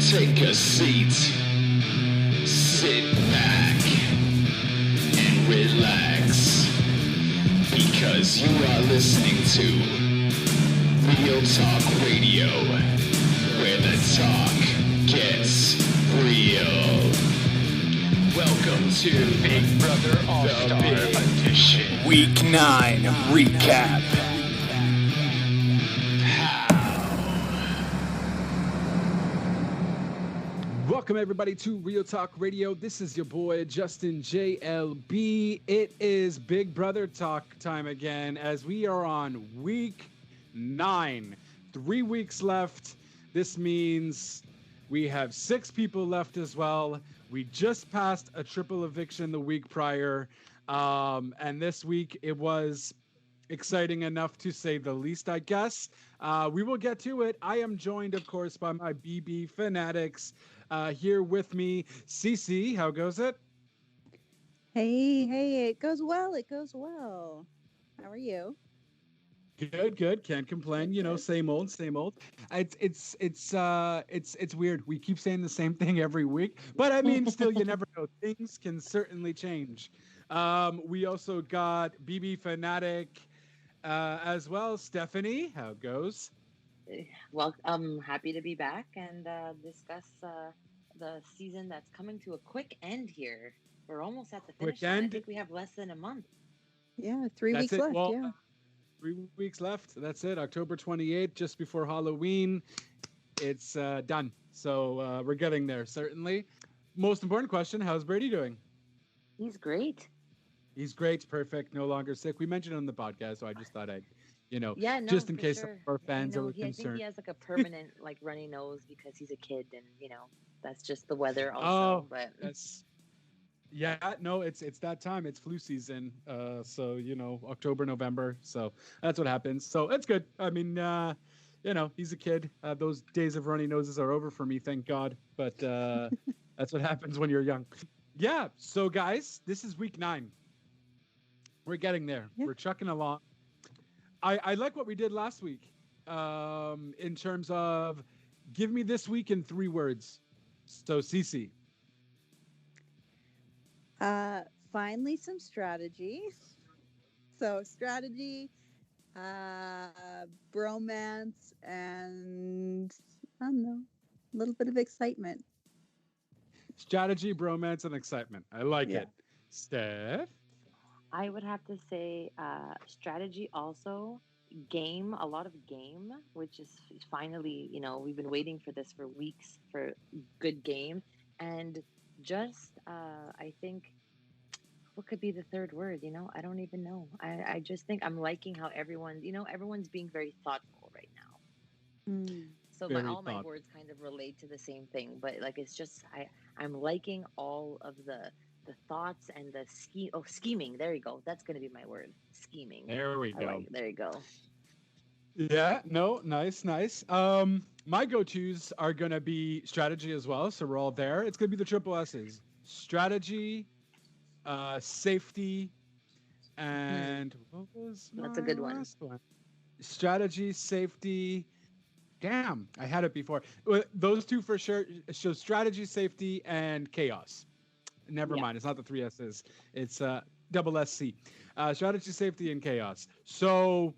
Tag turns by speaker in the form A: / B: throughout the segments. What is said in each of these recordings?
A: Take a seat, sit back, and relax, because you are listening to Real Talk Radio, where the talk gets real. Welcome to Big Brother All-Star Edition.
B: Week 9 Recap.
C: Welcome everybody to Real Talk Radio. This is your boy Justin JLB. It is Big Brother Talk time again as we are on week 9. 3 weeks left. This means we have 6 people left as well. We just passed a triple eviction the week prior. And this week it was exciting enough to say the least, I guess. We will get to it. I am joined, of course, by my BB fanatics. Here with me, Cece. How goes it?
D: Hey, it goes well. How are you?
C: Good. Can't complain. You know, same old. It's weird. We keep saying the same thing every week, but I mean, still, you never know. Things can certainly change. We also got BB fanatic as well. Stephanie, how it goes?
E: Well, I'm happy to be back and discuss the season that's coming to a quick end here. We're almost at the finish line. I think we have less than a month.
D: Yeah, 3 weeks left.
C: Well,
D: yeah.
C: 3 weeks left. That's it. October 28th, just before Halloween. It's done. So we're getting there, certainly. Most important question, how's Brady doing?
E: He's great.
C: He's great. Perfect. No longer sick. We mentioned it on the podcast, so I just thought I'd, just in case
E: sure.
C: our fans are
E: I think
C: concerned.
E: he has like a permanent runny nose because he's a kid and, that's just the weather also. But
C: that's... Yeah, no, it's that time. It's flu season. So, October, November. So that's what happens. So it's good. I mean, he's a kid. Those days of runny noses are over for me, thank God. But that's what happens when you're young. Yeah. So guys, this is week 9. We're getting there. Yep. We're chucking along. I like what we did last week in terms of give me this week in 3 words. So Cece.
D: Finally some strategy. So strategy, bromance, and I don't know, a little bit of excitement.
C: Strategy, bromance, and excitement. I like it. Steph?
E: I would have to say strategy also, game, a lot of game, which is finally, we've been waiting for this for weeks for good game. And just, I think, what could be the third word? I don't even know. I just think I'm liking how everyone's being very thoughtful right now. So all my words kind of relate to the same thing, but it's just, I'm liking all of the thoughts and the scheming. There you go. That's going to be my word. Scheming.
C: There we go.
E: There you go.
C: Yeah, no, nice. My go-tos are going to be strategy as well, so we're all there. It's going to be the triple S's. Strategy, safety, and what was
E: That's a good one.
C: Strategy, safety. Damn, I had it before. Those 2 for sure. So strategy, safety, and chaos. Never mind. It's not the 3 S's. It's double SC. Strategy, safety, and chaos. So,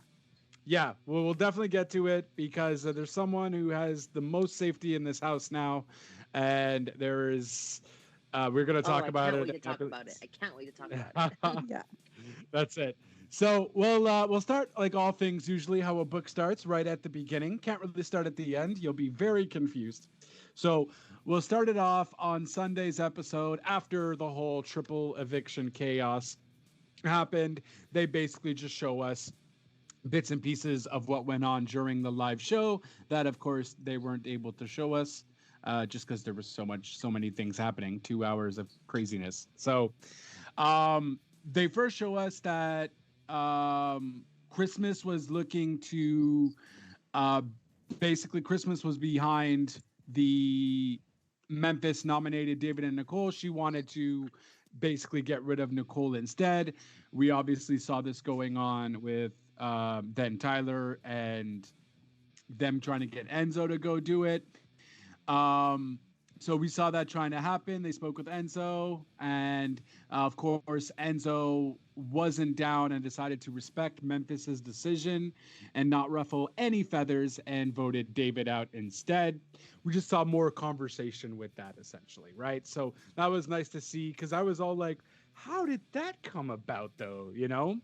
C: yeah, we'll definitely get to it because there's someone who has the most safety in this house now, and there is. We're going to talk about it.
E: I can't wait to talk about it.
D: Yeah,
C: that's it. So we'll start like all things usually how a book starts right at the beginning. Can't really start at the end. You'll be very confused. So we'll start it off on Sunday's episode after the whole triple eviction chaos happened. They basically just show us bits and pieces of what went on during the live show that, of course, they weren't able to show us just because there was so many things happening, 2 hours of craziness. So they first show us that Christmas was looking to basically Christmas was behind the Memphis nominated David and Nicole. She wanted to basically get rid of Nicole instead. We obviously saw this going on with then Tyler and them trying to get Enzo to go do it. So we saw that trying to happen. They spoke with Enzo, and of course, Enzo wasn't down and decided to respect Memphis's decision and not ruffle any feathers and voted David out instead. We just saw more conversation with that, essentially, right? So that was nice to see because I was all like, how did that come about, though? You know?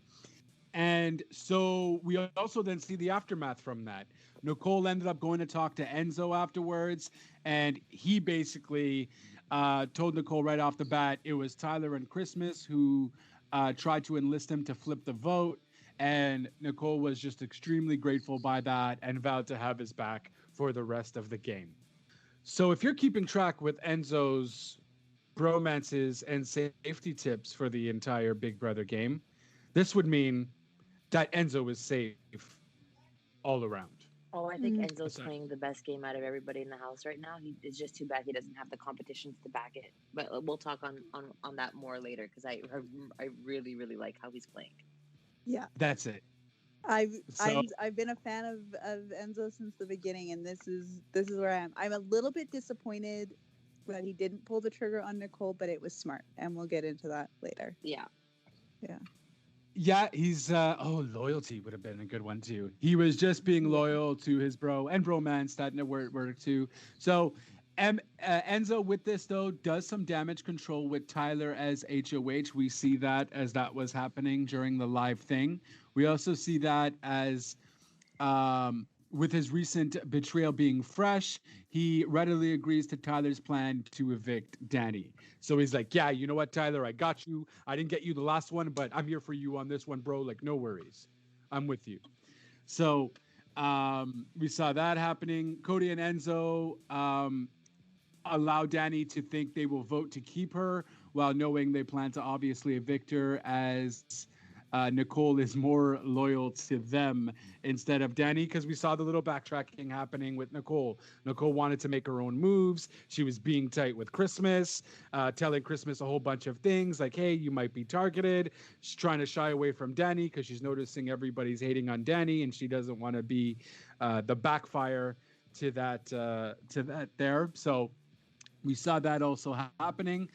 C: And so we also then see the aftermath from that. Nicole ended up going to talk to Enzo afterwards, and he basically told Nicole right off the bat it was Tyler and Christmas who tried to enlist him to flip the vote. And Nicole was just extremely grateful by that and vowed to have his back for the rest of the game. So if you're keeping track with Enzo's bromances and safety tips for the entire Big Brother game, this would mean that Enzo is safe all around.
E: Oh, I think Enzo's playing the best game out of everybody in the house right now. It's just too bad he doesn't have the competitions to back it. But we'll talk on that more later because I really really like how he's playing.
D: Yeah,
C: that's it.
D: I've been a fan of Enzo since the beginning, and this is where I am. I'm a little bit disappointed that he didn't pull the trigger on Nicole, but it was smart, and we'll get into that later.
E: Yeah.
C: Yeah, he's loyalty would have been a good one too. He was just being loyal to his bro and bromance that worked too. So Enzo with this though does some damage control with Tyler as HOH. We see that as that was happening during the live thing. We also see that as with his recent betrayal being fresh, he readily agrees to Tyler's plan to evict Danny. So he's like, yeah, you know what, Tyler, I got you. I didn't get you the last one, but I'm here for you on this one, bro. Like, no worries. I'm with you. So we saw that happening. Cody and Enzo allow Danny to think they will vote to keep her while knowing they plan to obviously evict her as Nicole is more loyal to them instead of Danny, because we saw the little backtracking happening with Nicole. Nicole wanted to make her own moves. She was being tight with Christmas, telling Christmas a whole bunch of things like, hey, you might be targeted. She's trying to shy away from Danny because she's noticing everybody's hating on Danny and she doesn't want to be the backfire to that there. So we saw that also happening.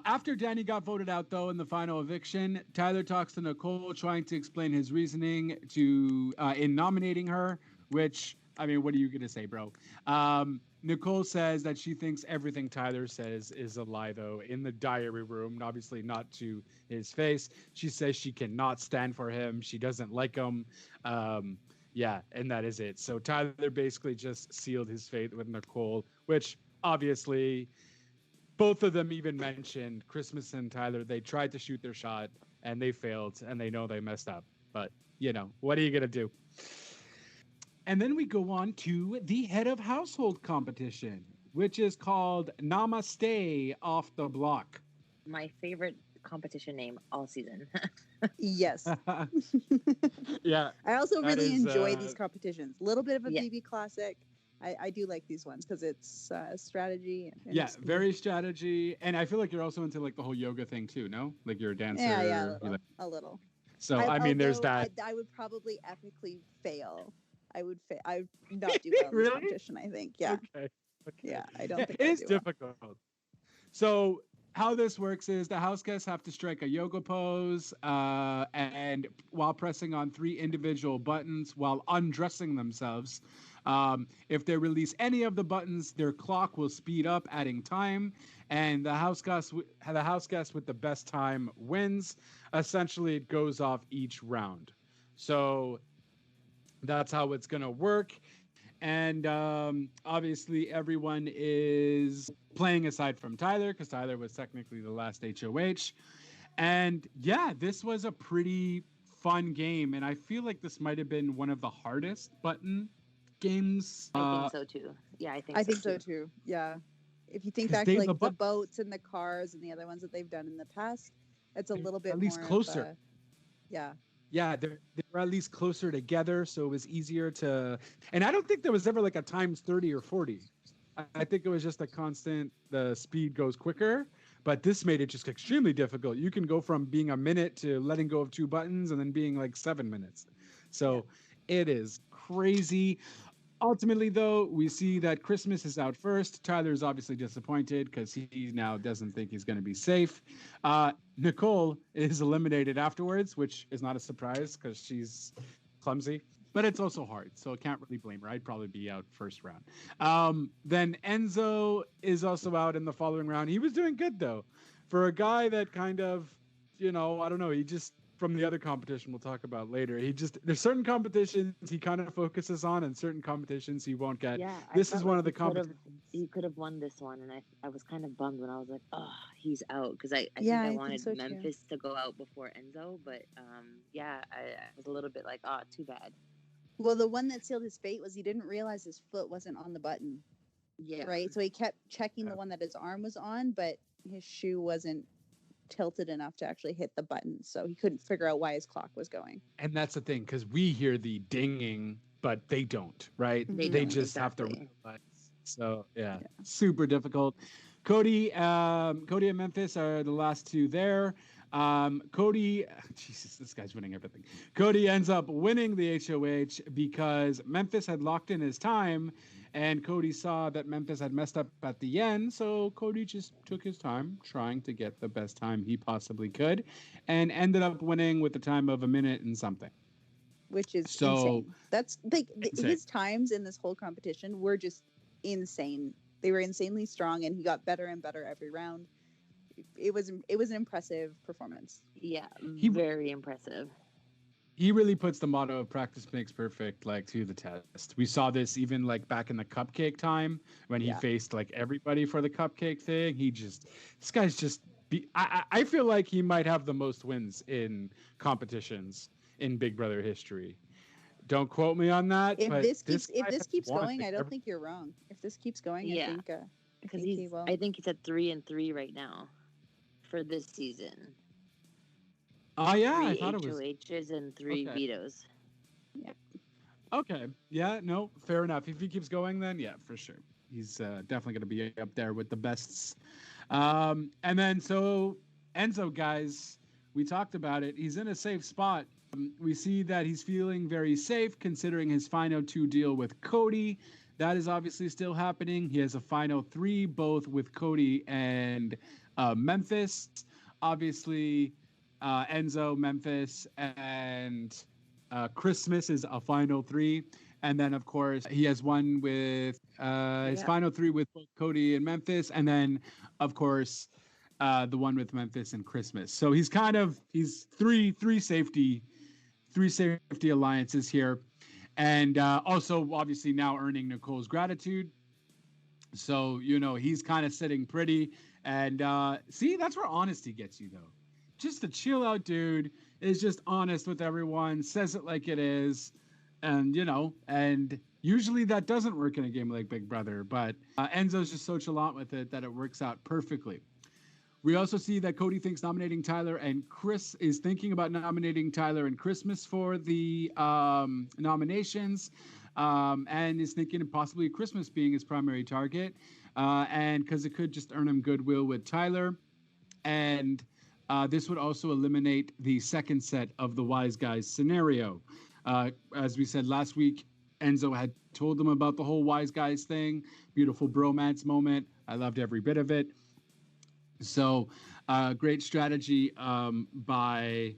C: After Danny got voted out, though, in the final eviction, Tyler talks to Nicole, trying to explain his reasoning in nominating her, which, I mean, what are you going to say, bro? Nicole says that she thinks everything Tyler says is a lie, though, in the diary room, obviously not to his face. She says she cannot stand for him. She doesn't like him. Yeah, and that is it. So Tyler basically just sealed his fate with Nicole, which obviously... Both of them even mentioned Christmas and Tyler. They tried to shoot their shot and they failed and they know they messed up. But, you know, what are you going to do? And then we go on to the head of household competition, which is called Namaste Off the Block.
E: My favorite competition name all season.
D: Yes.
C: Yeah.
D: I also really enjoy these competitions. A little bit of a BB classic. I do like these ones because it's strategy. And
C: yeah, very strategy. And I feel like you're also into like the whole yoga thing too, no? Like you're a dancer.
D: Yeah, a little.
C: So, I mean, there's that.
D: I would probably epically fail. I would not do well in this competition, I think. Yeah.
C: Okay.
D: Yeah, I don't think
C: it is difficult. Well. So how this works is the house guests have to strike a yoga pose and while pressing on 3 individual buttons while undressing themselves. If they release any of the buttons, their clock will speed up, adding time, and the house guest with the best time wins. Essentially, it goes off each round. So that's how it's going to work. And obviously, everyone is playing aside from Tyler because Tyler was technically the last HOH. And yeah, this was a pretty fun game. And I feel like this might have been one of the hardest button games.
E: I think so too. Yeah, I think
D: so too. Yeah. If you think back to like the boats and the cars and the other ones that they've done in the past, it's a little bit
C: at least
D: more
C: closer.
D: Yeah,
C: they were at least closer together, so it was easier to. And I don't think there was ever like a times 30 or 40. I think it was just a constant. The speed goes quicker, but this made it just extremely difficult. You can go from being a minute to letting go of 2 buttons and then being like 7 minutes. So it is crazy. Ultimately, though, we see that Christmas is out first. Tyler's obviously disappointed because he now doesn't think he's going to be safe. Nicole is eliminated afterwards, which is not a surprise because she's clumsy, but it's also hard, so I can't really blame her. I'd probably be out first round. Then Enzo is also out in the following round. He was doing good, though. For a guy that kind of, I don't know, he just, from the other competition we'll talk about later, there's certain competitions he kind of focuses on and certain competitions he won't get.
E: Yeah,
C: This is one of the
E: competitions.
C: competitions.
E: He could have won this one, and I was kind of bummed when I was like, oh, he's out, because I think
D: Yeah,
E: I
D: I think
E: wanted
D: so, too.
E: Memphis to go out before Enzo, but I was a little bit like, oh, too bad.
D: Well, the one that sealed his fate was he didn't realize his foot wasn't on the button.
E: Yeah.
D: Right. So he kept checking the one that his arm was on, but his shoe wasn't tilted enough to actually hit the button. So he couldn't figure out why his clock was going.
C: And that's the thing, because we hear the dinging, but they don't, right?
E: They
C: They
E: don't,
C: just have to
E: exactly.
C: realize. So yeah, super difficult. Cody and Memphis are the last two there. Cody, Jesus, this guy's winning everything. Cody ends up winning the HOH because Memphis had locked in his time, and Cody saw that Memphis had messed up at the end, so Cody just took his time trying to get the best time he possibly could, and ended up winning with the time of a minute and something.
D: Which is
C: So
D: insane. That's like
C: insane.
D: His times in this whole competition were just insane. They were insanely strong, and he got better and better every round. It was an impressive performance.
E: Yeah, very impressive.
C: He really puts the motto of practice makes perfect like to the test. We saw this even like back in the cupcake time when he faced like everybody for the cupcake thing. This guy's just I feel like he might have the most wins in competitions in Big Brother history. Don't quote me on that.
D: If
C: but
D: this keeps
C: won
D: going, I don't think you're wrong. If this keeps going,
E: Yeah.
D: I think he will.
E: I think he's at 3-3 right now for this season.
C: Oh yeah,
E: 3
C: I thought it was
E: HOHs and 3 vetoes.
D: Yeah.
C: Okay. Yeah, no, fair enough. If he keeps going, then yeah, for sure. He's definitely going to be up there with the bests. And then, so Enzo, guys, we talked about it. He's in a safe spot. We see that he's feeling very safe considering his final 2 deal with Cody. That is obviously still happening. He has a final 3, both with Cody and Memphis. Obviously, Enzo, Memphis, and Christmas is a final 3. And then, of course, he has one with his final 3 with both Cody and Memphis. And then, of course, the one with Memphis and Christmas. So he's three safety alliances here. And also, obviously, now earning Nicole's gratitude. So, he's kind of sitting pretty. And see, that's where honesty gets you, though. Just a chill out dude is just honest with everyone, says it like it is. And, and usually that doesn't work in a game like Big Brother. But Enzo's just so nonchalant with it that it works out perfectly. We also see that Cody thinks nominating Tyler, and Chris is thinking about nominating Tyler and Christmas for the nominations, and is thinking of possibly Christmas being his primary target, and because it could just earn him goodwill with Tyler. And this would also eliminate the second set of the Wise Guys scenario. As we said last week, Enzo had told them about the whole Wise Guys thing. Beautiful bromance moment. I loved every bit of it. So great strategy by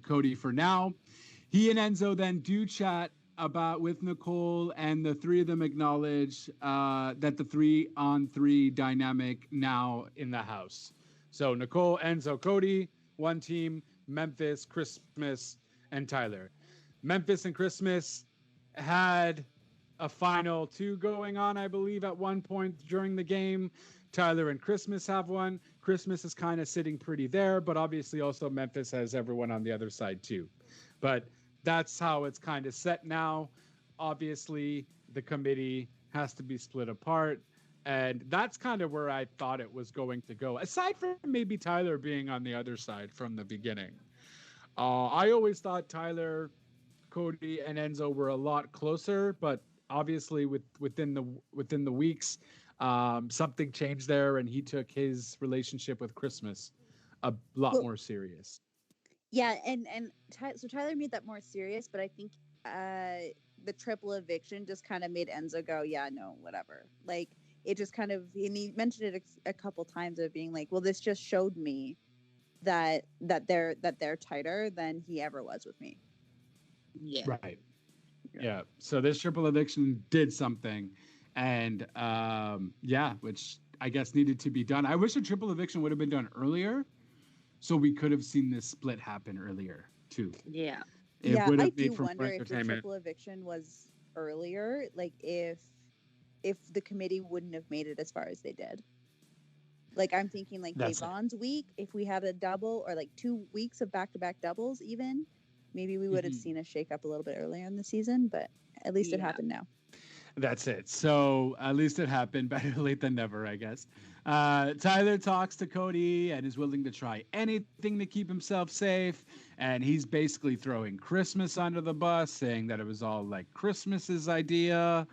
C: Cody for now. He and Enzo then do chat with Nicole, and the 3 of them acknowledge that the 3-on-3 dynamic now in the house. So Nicole, Enzo, Cody, one team, Memphis, Christmas, and Tyler. Memphis and Christmas had a final 2 going on, I believe, at one point during the game. Tyler and Christmas have one. Christmas is kind of sitting pretty there, but obviously also Memphis has everyone on the other side too. But that's how it's kind of set now. Obviously, the committee has to be split apart. And that's kind of where I thought it was going to go, aside from maybe Tyler being on the other side from the beginning. I always thought Tyler, Cody, and Enzo were a lot closer, but obviously within the weeks, something changed there, and he took his relationship with Christmas a lot more serious.
D: Yeah, and so Tyler made that more serious, but I think the triple eviction just kind of made Enzo go, yeah, no, whatever. Like it just kind of, and he mentioned it a couple times of being like, well, this just showed me that they're tighter than he ever was with me.
E: Yeah.
C: Right. Yeah. So this triple eviction did something, and which I guess needed to be done. I wish a triple eviction would have been done earlier, so we could have seen this split happen earlier too.
E: Yeah.
C: It would
D: I
C: have
D: do
C: made for more
D: wonder if the
C: entertainment.
D: triple eviction was earlier, like if the committee wouldn't have made it as far as they did. Like I'm thinking like
C: That's it.
D: Devon's week, if we had a double or like 2 weeks of back-to-back doubles even, maybe we would have
C: Mhm.
D: seen a shake up a little bit earlier in the season, but at least it
E: Yeah.
D: happened now.
C: That's it. So at least it happened. Better late than never, I guess. Tyler talks to Cody and is willing to try anything to keep himself safe. And he's basically throwing Christmas under the bus, saying that it was all like Christmas's idea.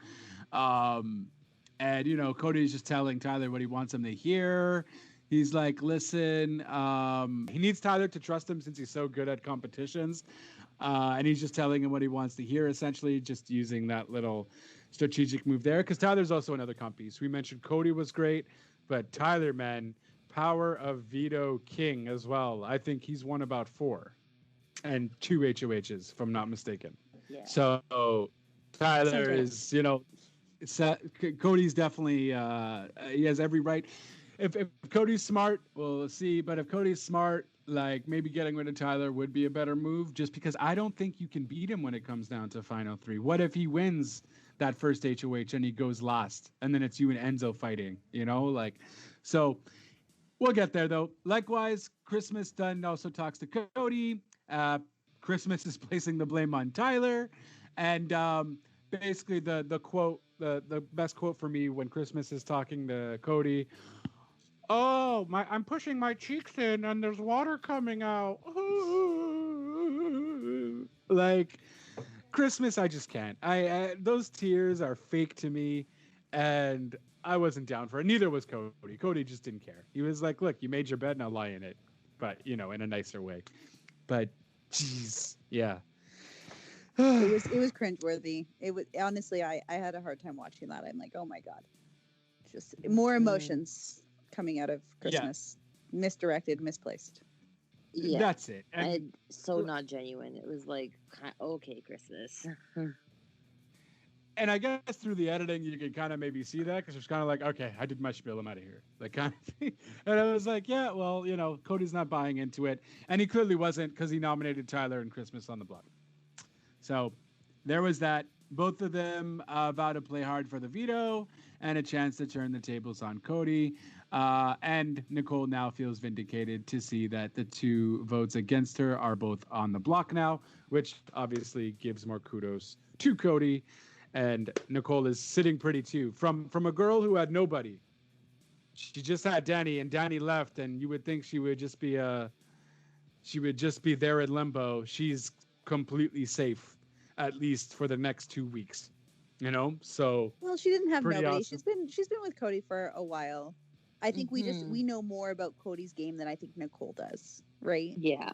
C: And, you know, Cody's just telling Tyler what he wants him to hear. He's like, listen, he needs Tyler to trust him since he's so good at competitions. And he's just telling him what he wants to hear, essentially, just using that little strategic move there. Because Tyler's also another compy. So we mentioned Cody was great, but Tyler, man, power of veto king as well. I think he's won about 4 and 2 HOHs, if I'm not mistaken.
E: Yeah.
C: So Tyler
D: Sounds right.
C: is, you know, Cody's definitely, he has every right. If Cody's smart, we'll see. But if Cody's smart, like maybe getting rid of Tyler would be a better move, just because I don't think you can beat him when it comes down to final 3. What if he wins that first HOH and he goes last, and then it's you and Enzo fighting? You know, like, so we'll get there though. Likewise, Christmas Dunn also talks to Cody. Christmas is placing the blame on Tyler, and basically the quote, the best quote for me when Christmas is talking to Cody. Oh, I'm pushing my cheeks in and there's water coming out. Like Christmas, I just can't. I those tears are fake to me, and I wasn't down for it. Neither was Cody. Cody just didn't care. He was like, look, you made your bed, now lie in it. But, you know, in a nicer way. But jeez, yeah.
D: It was cringeworthy. It was honestly, I had a hard time watching that. I'm like, oh my god, just more emotions coming out of Christmas, misdirected, misplaced.
E: Yeah.
C: That's it.
E: And so not genuine. It was like, okay, Christmas.
C: And I guess through the editing, you can kind of maybe see that, because it's kind of like, okay, I did my spiel, I'm out of here. Like, kind of thing. And I was like, yeah, well, you know, Cody's not buying into it. And he clearly wasn't, because he nominated Tyler and Christmas on the block. So there was that. Both of them vow to play hard for the veto and a chance to turn the tables on Cody. And Nicole now feels vindicated to see that the 2 votes against her are both on the block now, which obviously gives more kudos to Cody. And Nicole is sitting pretty too. From a girl who had nobody, she just had Danny, and Danny left, and you would think she would just be there in limbo. She's completely safe, at least for the next 2 weeks. You know, so
D: Well, she didn't have
C: pretty
D: nobody.
C: awesome.
D: She's been with Cody for a while. I think we know more about Cody's game than I think Nicole does, right?
E: Yeah.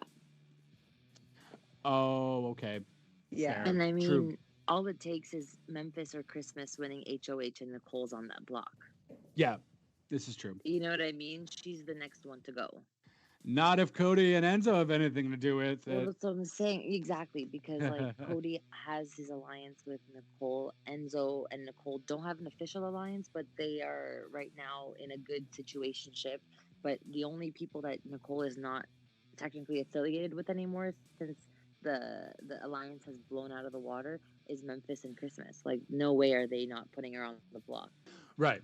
C: Oh, okay.
D: Yeah.
C: Fair.
E: And I mean,
C: True.
E: all it takes is Memphis or Christmas winning HOH and Nicole's on that block.
C: Yeah, this is true.
E: You know what I mean? She's the next one to go.
C: Not if Cody and Enzo have anything to do with
E: Well,
C: it.
E: that's what I'm saying. Exactly. Because like Cody has his alliance with Nicole. Enzo and Nicole don't have an official alliance, but they are right now in a good situationship. But the only people that Nicole is not technically affiliated with anymore, since the alliance has blown out of the water, is Memphis and Christmas. Like, no way are they not putting her on the block.
C: Right.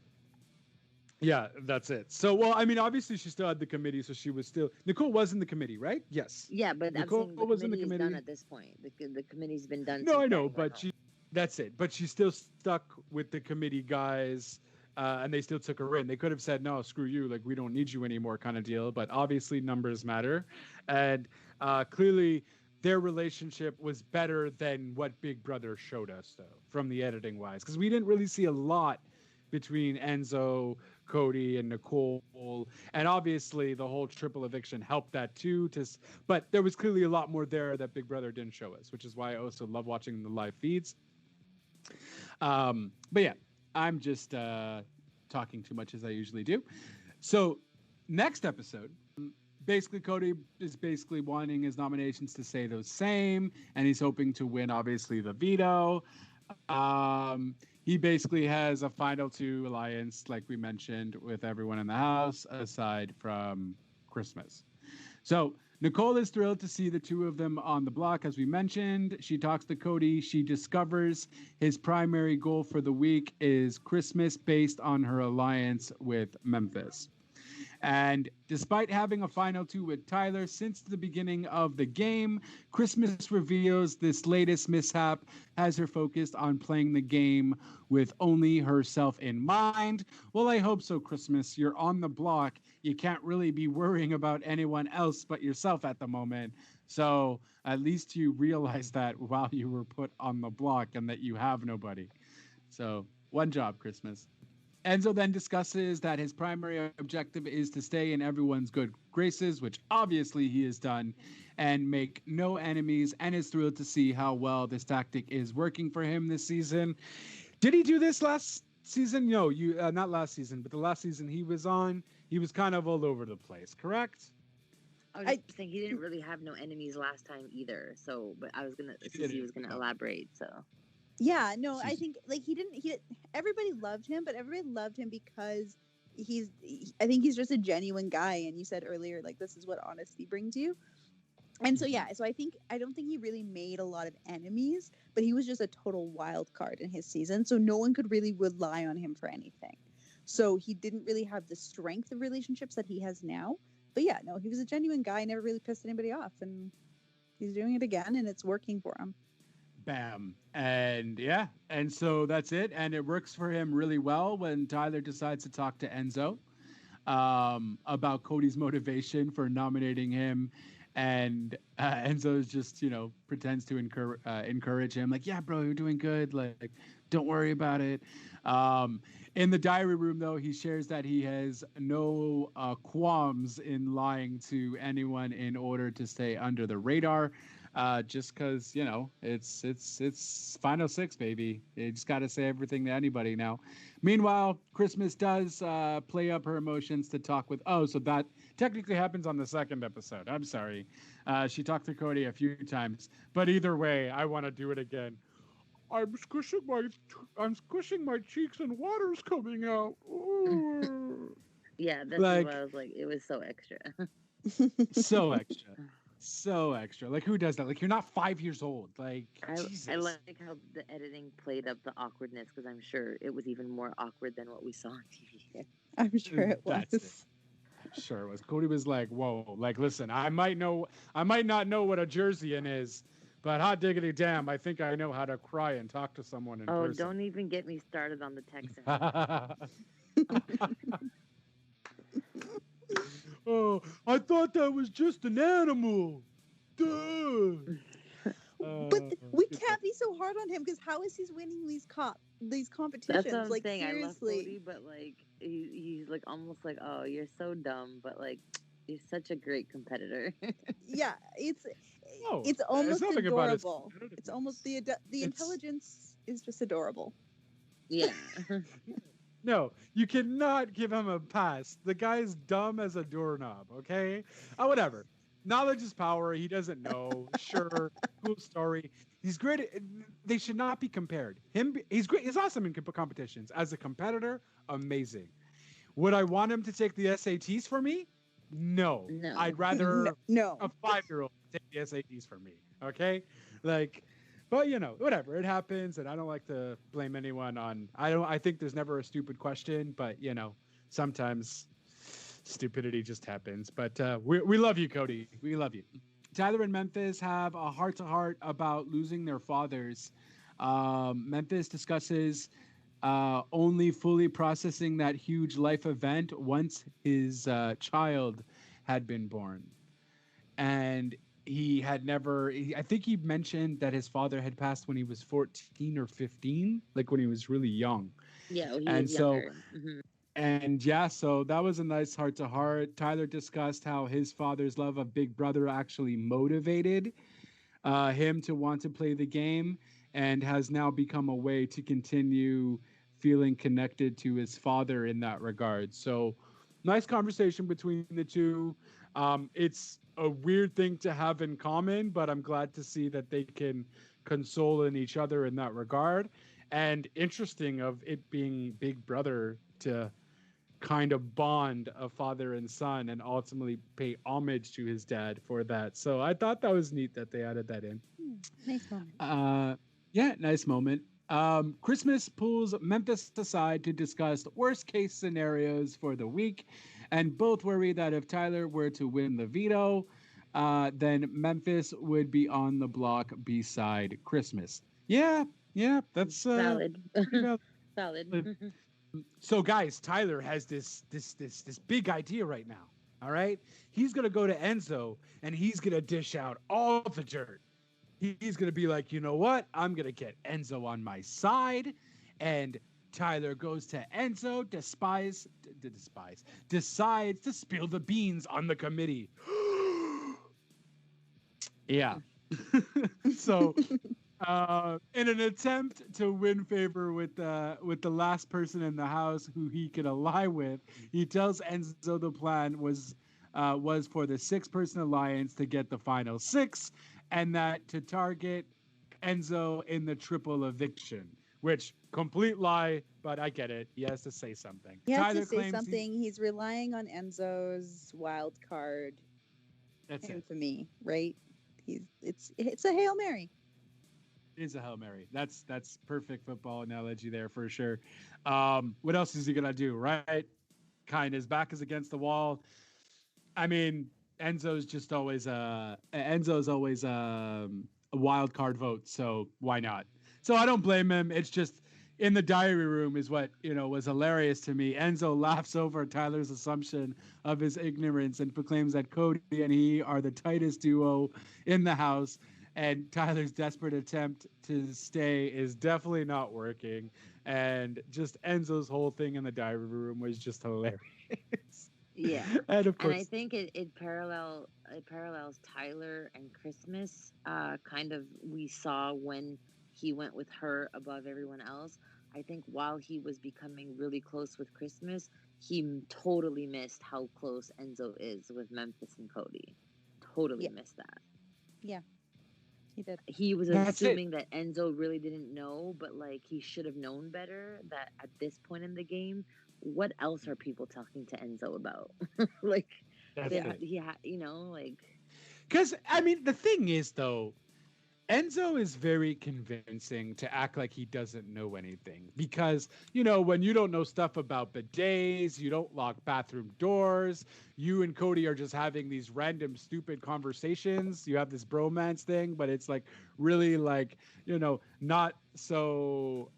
C: Yeah, that's it. So, well, I mean, obviously she still had the committee, so she was still... Nicole was in the committee, right? Yes.
E: Yeah, but
C: Nicole
E: I'm saying the
C: was in the
E: committee is done
C: committee.
E: at this point. The committee's been done.
C: No,
E: since
C: I know,
E: January.
C: but that's it. But she's still stuck with the committee guys, and they still took her in. They could have said, no, screw you, like, we don't need you anymore kind of deal. But obviously numbers matter. And clearly their relationship was better than what Big Brother showed us, though, from the editing wise. Because we didn't really see a lot between Enzo, Cody, and Nicole. And obviously the whole triple eviction helped that too. But there was clearly a lot more there that Big Brother didn't show us, which is why I also love watching the live feeds. But yeah, I'm just talking too much as I usually do. So next episode, basically Cody is basically wanting his nominations to stay the same, and he's hoping to win obviously the veto. He basically has a final two alliance, like we mentioned, with everyone in the house aside from Christmas. So Nicole is thrilled to see the two of them on the block, as we mentioned. She talks to Cody. She discovers his primary goal for the week is Christmas based on her alliance with Memphis. And despite having a final two with Tyler since the beginning of the game, Christmas reveals this latest mishap has her focused on playing the game with only herself in mind. Well, I hope so, Christmas. You're on the block. You can't really be worrying about anyone else but yourself at the moment. So at least you realize that while you were put on the block and that you have nobody. So one job, Christmas. Enzo then discusses that his primary objective is to stay in everyone's good graces, which obviously he has done, and make no enemies, and is thrilled to see how well this tactic is working for him this season. Did he do this last season? No, not last season, but the last season he was on, he was kind of all over the place, correct?
E: I was just saying he didn't really have no enemies last time either. So, but I was gonna, he was gonna elaborate. So.
D: Yeah, no, I think like everybody loved him, but everybody loved him because I think he's just a genuine guy. And you said earlier, like, this is what honesty brings you. And so, yeah, so I don't think he really made a lot of enemies, but he was just a total wild card in his season. So no one could really rely on him for anything. So he didn't really have the strength of relationships that he has now. But yeah, no, he was a genuine guy, never really pissed anybody off. And he's doing it again, and it's working for him.
C: Bam. And yeah, and so that's it. And it works for him really well when Tyler decides to talk to Enzo about Cody's motivation for nominating him. And Enzo just, pretends to encourage him. Like, yeah, bro, you're doing good. Like, don't worry about it. In the diary room, though, he shares that he has no qualms in lying to anyone in order to stay under the radar. Just because, it's final six, baby. You just got to say everything to anybody now. Meanwhile, Christmas does play up her emotions to talk with... Oh, so that technically happens on the second episode. I'm sorry. She talked to Cody a few times. But either way, I want to do it again. I'm squishing my cheeks and water's coming out.
E: Yeah, that's what I was like. It was so extra.
C: So extra. So extra. Like, who does that? Like, you're not 5 years old. Like, Jesus.
E: I like how the editing played up the awkwardness, because I'm sure it was even more awkward than what we saw on TV.
D: I'm sure it was.
C: Sure it was. Cody was like, whoa, like, listen, I might not know what a Jerseyan is, but hot diggity damn, I think I know how to cry and talk to someone in person.
E: Oh, don't even get me started on the Texans.
C: Oh, I thought that was just an animal. Duh.
D: But we can't be so hard on him, because how is he winning these competitions?
E: That's what I'm
D: like,
E: saying.
D: seriously.
E: I love Cody, but like he's like almost like, oh, you're so dumb, but like you're such a great competitor.
D: Yeah, it's almost adorable. It's almost the intelligence is just adorable.
E: Yeah.
C: No, you cannot give him a pass. The guy's dumb as a doorknob, okay? Oh, whatever. Knowledge is power. He doesn't know. Sure. Cool story. He's great. They should not be compared. He's great. He's awesome in competitions. As a competitor, amazing. Would I want him to take the SATs for me? No. I'd rather a 5-year-old take the SATs for me, okay? Like... But, whatever. It happens, and I don't like to blame anyone on... I think there's never a stupid question, but, sometimes stupidity just happens. But we love you, Cody. We love you. Tyler and Memphis have a heart-to-heart about losing their fathers. Memphis discusses only fully processing that huge life event once his child had been born. And... he had never... I think he mentioned that his father had passed when he was 14 or 15, like when he was really young.
E: Yeah, he
C: and
E: was
C: so,
E: younger. Mm-hmm.
C: And yeah, so that was a nice heart-to-heart. Tyler discussed how his father's love of Big Brother actually motivated him to want to play the game. and has now become a way to continue feeling connected to his father in that regard. So, nice conversation between the two. It's a weird thing to have in common, but I'm glad to see that they can console in each other in that regard. And interesting of it being Big Brother to kind of bond a father and son and ultimately pay homage to his dad for that. So I thought that was neat that they added that in.
D: Nice moment.
C: Yeah, nice moment. Christmas pulls Memphis aside to discuss worst case scenarios for the week, and both worry that if Tyler were to win the veto, then Memphis would be on the block beside Christmas. Yeah, that's
E: Valid.
C: pretty valid.
E: Valid.
C: So guys, Tyler has this big idea right now. All right, he's gonna go to Enzo and he's gonna dish out all the dirt. He's gonna be like, you know what? I'm gonna get Enzo on my side, and Tyler goes to Enzo, decides to spill the beans on the committee. Yeah. So in an attempt to win favor with the last person in the house who he can ally with, he tells Enzo the plan was for the 6-person alliance to get the final 6, and that to target Enzo in the triple eviction. Which complete lie, but I get it. He has to say something.
D: He has
C: Tyler
D: to say
C: claims
D: something. He's relying on Enzo's wild card
C: That's it.
D: infamy, right? It's a Hail Mary.
C: Is a Hail Mary. That's perfect football analogy there for sure. What else is he gonna do, right? Kind of his back is against the wall. I mean, Enzo's always a wild card vote, so why not? So I don't blame him. It's just in the diary room is what was hilarious to me. Enzo laughs over Tyler's assumption of his ignorance and proclaims that Cody and he are the tightest duo in the house. And Tyler's desperate attempt to stay is definitely not working. And just Enzo's whole thing in the diary room was just hilarious.
E: Yeah.
C: And of course,
E: I think it parallels Tyler and Christmas. Kind of we saw when he went with her above everyone else. I think while he was becoming really close with Christmas, he totally missed how close Enzo is with Memphis and Cody. Totally missed that.
D: Yeah. He did.
E: He was assuming that Enzo really didn't know, but like he should have known better that at this point in the game, what else are people talking to Enzo about? Like,
C: because I mean, the thing is though, Enzo is very convincing to act like he doesn't know anything because, when you don't know stuff about bidets, you don't lock bathroom doors, you and Cody are just having these random stupid conversations. You have this bromance thing, but it's like really like, not so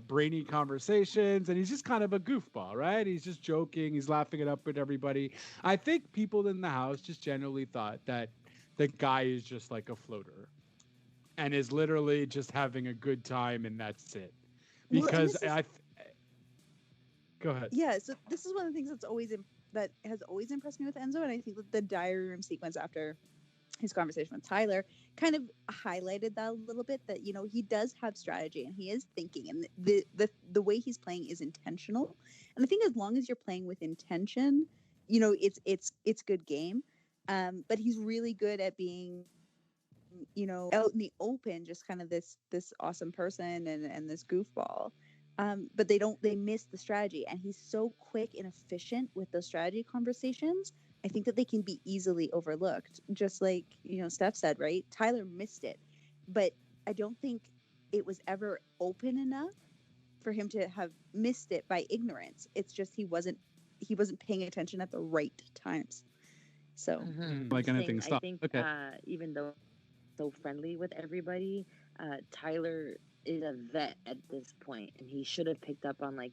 C: brainy conversations. And he's just kind of a goofball, right? He's just joking. He's laughing it up with everybody. I think people in the house just generally thought that the guy is just like a floater and is literally just having a good time, and that's it. Because go ahead.
D: Yeah, so this is one of the things that has always impressed me with Enzo, and I think that the diary room sequence after his conversation with Tyler kind of highlighted that a little bit. That he does have strategy and he is thinking, and the way he's playing is intentional. And I think as long as you're playing with intention, it's good game. But he's really good at being out in the open, just kind of this awesome person and this goofball. But they miss the strategy, and he's so quick and efficient with those strategy conversations. I think that they can be easily overlooked. Just like, Steph said, right? Tyler missed it, but I don't think it was ever open enough for him to have missed it by ignorance. It's just he wasn't paying attention at the right times. So
C: like anything
E: I think even though so friendly with everybody, Tyler is a vet at this point, and he should have picked up on, like,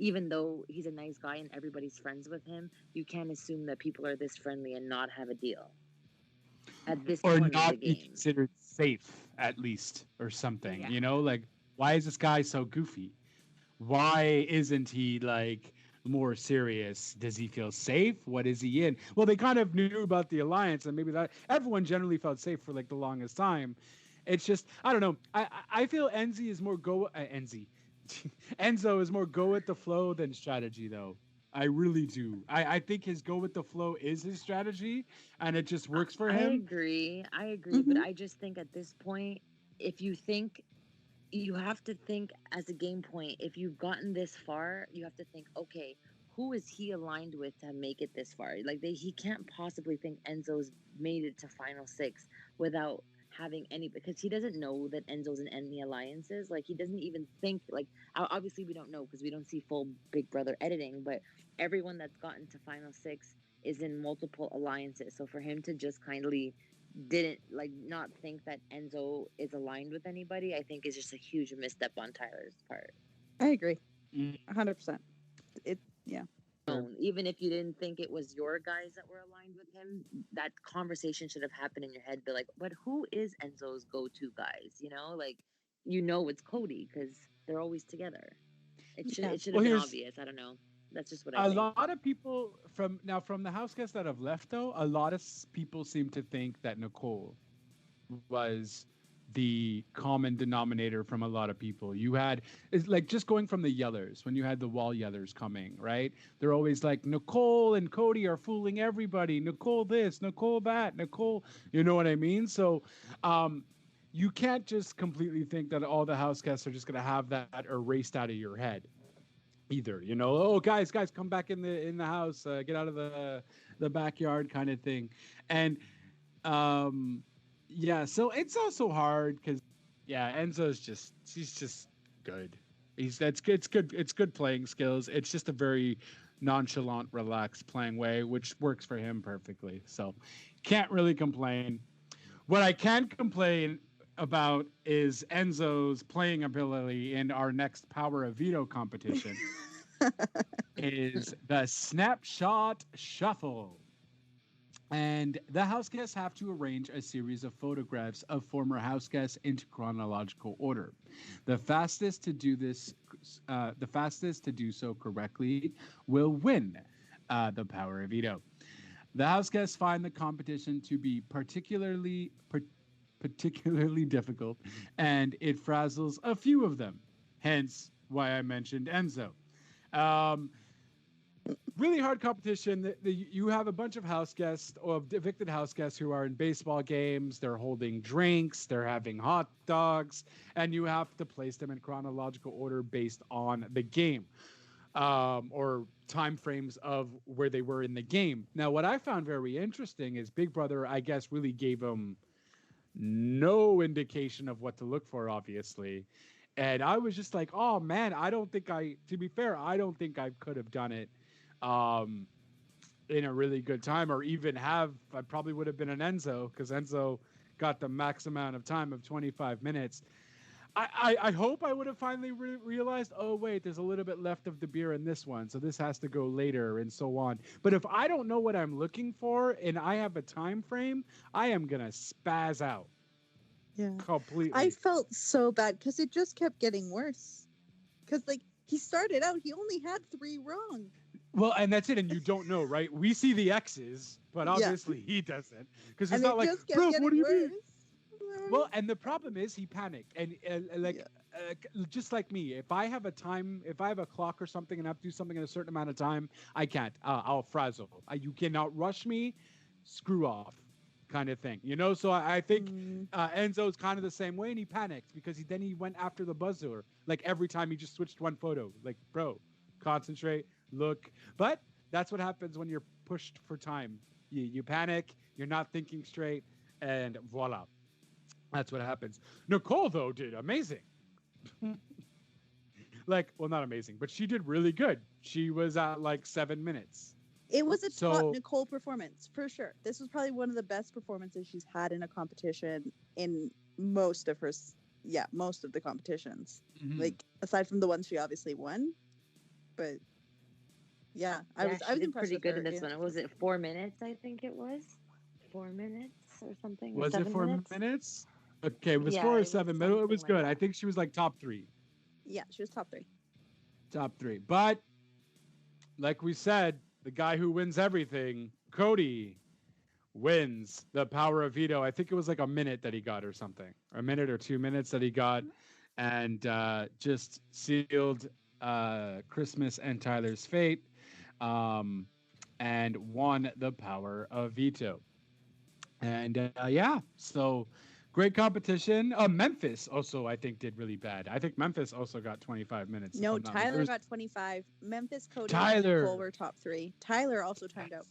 E: even though he's a nice guy and everybody's friends with him, you can't assume that people are this friendly and not have a deal at this
C: or
E: point
C: not
E: of the
C: be
E: game.
C: considered safe at least, or something.
E: Yeah.
C: Like, why is this guy so goofy? Why isn't he like more serious? Does he feel safe? What is he in? Well, they kind of knew about the alliance, and maybe that everyone generally felt safe for like the longest time. It's just I don't know. I feel Enzo is more Enzo is more go with the flow than strategy though. I really do. I think his go with the flow is his strategy, and it just works for
E: I
C: him.
E: agree. I agree.
D: Mhm.
E: But I just think at this point, if you think, you have to think as a game point, if you've gotten this far, you have to think, okay, who is he aligned with to make it this far? Like he can't possibly think Enzo's made it to final six without having any, because he doesn't know that Enzo's in any alliances. Like he doesn't even think, like obviously we don't know because we don't see full Big Brother editing, but everyone that's gotten to final six is in multiple alliances. So for him to just kindly didn't like not think that Enzo is aligned with anybody, I think is just a huge misstep on Tyler's part.
D: I agree,
C: Mm.
D: 100%. Yeah.
E: Even if you didn't think it was your guys that were aligned with him, that conversation should have happened in your head. Be like, but who is Enzo's go-to guys? You know, like it's Cody because they're always together. It should
D: Yeah.
E: it should
C: Well,
E: have been
C: here's-
E: obvious. I don't know. That's just what I
C: A
E: think.
C: lot of people from the house guests that have left though, a lot of people seem to think that Nicole was the common denominator from a lot of people. You had it's like just going from the yellers when you had the wall yellers coming, right? They're always like Nicole and Cody are fooling everybody. Nicole this, Nicole that, Nicole, you know what I mean? So you can't just completely think that all the house guests are just gonna have that erased out of your head either, you know. Oh guys, come back in the house, get out of the backyard kind of thing. And yeah, so it's also hard because Enzo's he's just good. It's good playing skills. It's just a very nonchalant, relaxed playing way, which works for him perfectly. So can't really complain. What I can complain about is Enzo's playing ability in our next Power of Veto competition is the Snapshot Shuffle. And the house guests have to arrange a series of photographs of former house guests into chronological order. The fastest to do so correctly will win the Power of Veto. The house guests find the competition to be particularly difficult, and it frazzles a few of them. Hence why I mentioned Enzo. Really hard competition. You have a bunch of house guests or evicted house guests who are in baseball games. They're holding drinks. They're having hot dogs, and you have to place them in chronological order based on the game or time frames of where they were in the game. Now, what I found very interesting is Big Brother, I guess, really gave them no indication of what to look for, obviously. And I was just like, oh man, to be fair, I don't think I could have done it in a really good time, or even I probably would have been an Enzo, because Enzo got the max amount of time of 25 minutes. I hope I would have finally realized, oh wait, there's a little bit left of the beer in this one, so this has to go later and so on. But if I don't know what I'm looking for and I have a time frame, I am gonna spaz out.
D: Yeah.
C: Completely.
D: I felt so bad because it just kept getting worse. Because like he started out, he only had 3 wrong.
C: Well, and that's it, and you don't know, right? We see the X's, but obviously he doesn't, because it's not like, bro, what do you mean? Well, and the problem is he panicked, and just like me, if I have a clock or something, and I have to do something in a certain amount of time, I can't. I'll frazzle. You cannot rush me. Screw off, kind of thing, you know. So I think Enzo's kind of the same way, and he panicked because he went after the buzzer like every time he just switched one photo. Like, bro, concentrate, look. But that's what happens when you're pushed for time. You panic. You're not thinking straight, and voila. That's what happens. Nicole, though, did amazing. Not amazing, but she did really good. She was at like 7 minutes.
D: It was a top Nicole performance, for sure. This was probably one of the best performances she's had in a competition in most of the competitions.
C: Mm-hmm.
D: Like, aside from the ones she obviously won. But, yeah, I was impressed
E: pretty
D: with
E: good
D: her,
E: in this one. Was it 4 minutes, I think it was? 4 minutes or something?
C: Was it 4 minutes? Okay, it was 4 or 7 minutes. It was good. I think she was like top 3.
D: Yeah, she was top 3.
C: Top 3. But, like we said, the guy who wins everything, Cody, wins the power of veto. I think it was like a minute that he got or something, a minute or 2 minutes that he got, and just sealed Christmas and Tyler's fate, and won the power of veto. And yeah, so great competition. Memphis also, I think, did really bad. I think Memphis also got 25 minutes.
D: No, Tyler got 25. Memphis, Cody,
C: Tyler.
D: and Nicole were top 3. Tyler also timed out.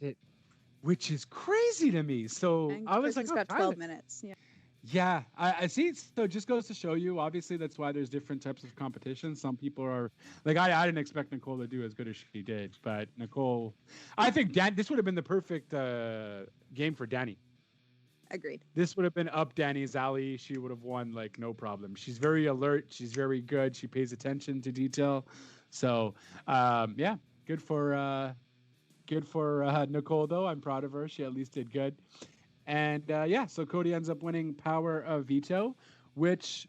C: Which is crazy to me. So
D: And
C: I was
D: Christmas
C: like,
D: got 12 minutes. Yeah.
C: Yeah, I see. So it just goes to show you, obviously, that's why there's different types of competition. Some people are like, I didn't expect Nicole to do as good as she did, but Nicole, I think this would have been the perfect game for Danny.
D: Agreed.
C: This would have been up Danny's alley. She would have won like no problem. She's very alert. She's very good. She pays attention to detail. So yeah, good for Nicole though. I'm proud of her. She at least did good. And yeah, so Cody ends up winning power of veto, which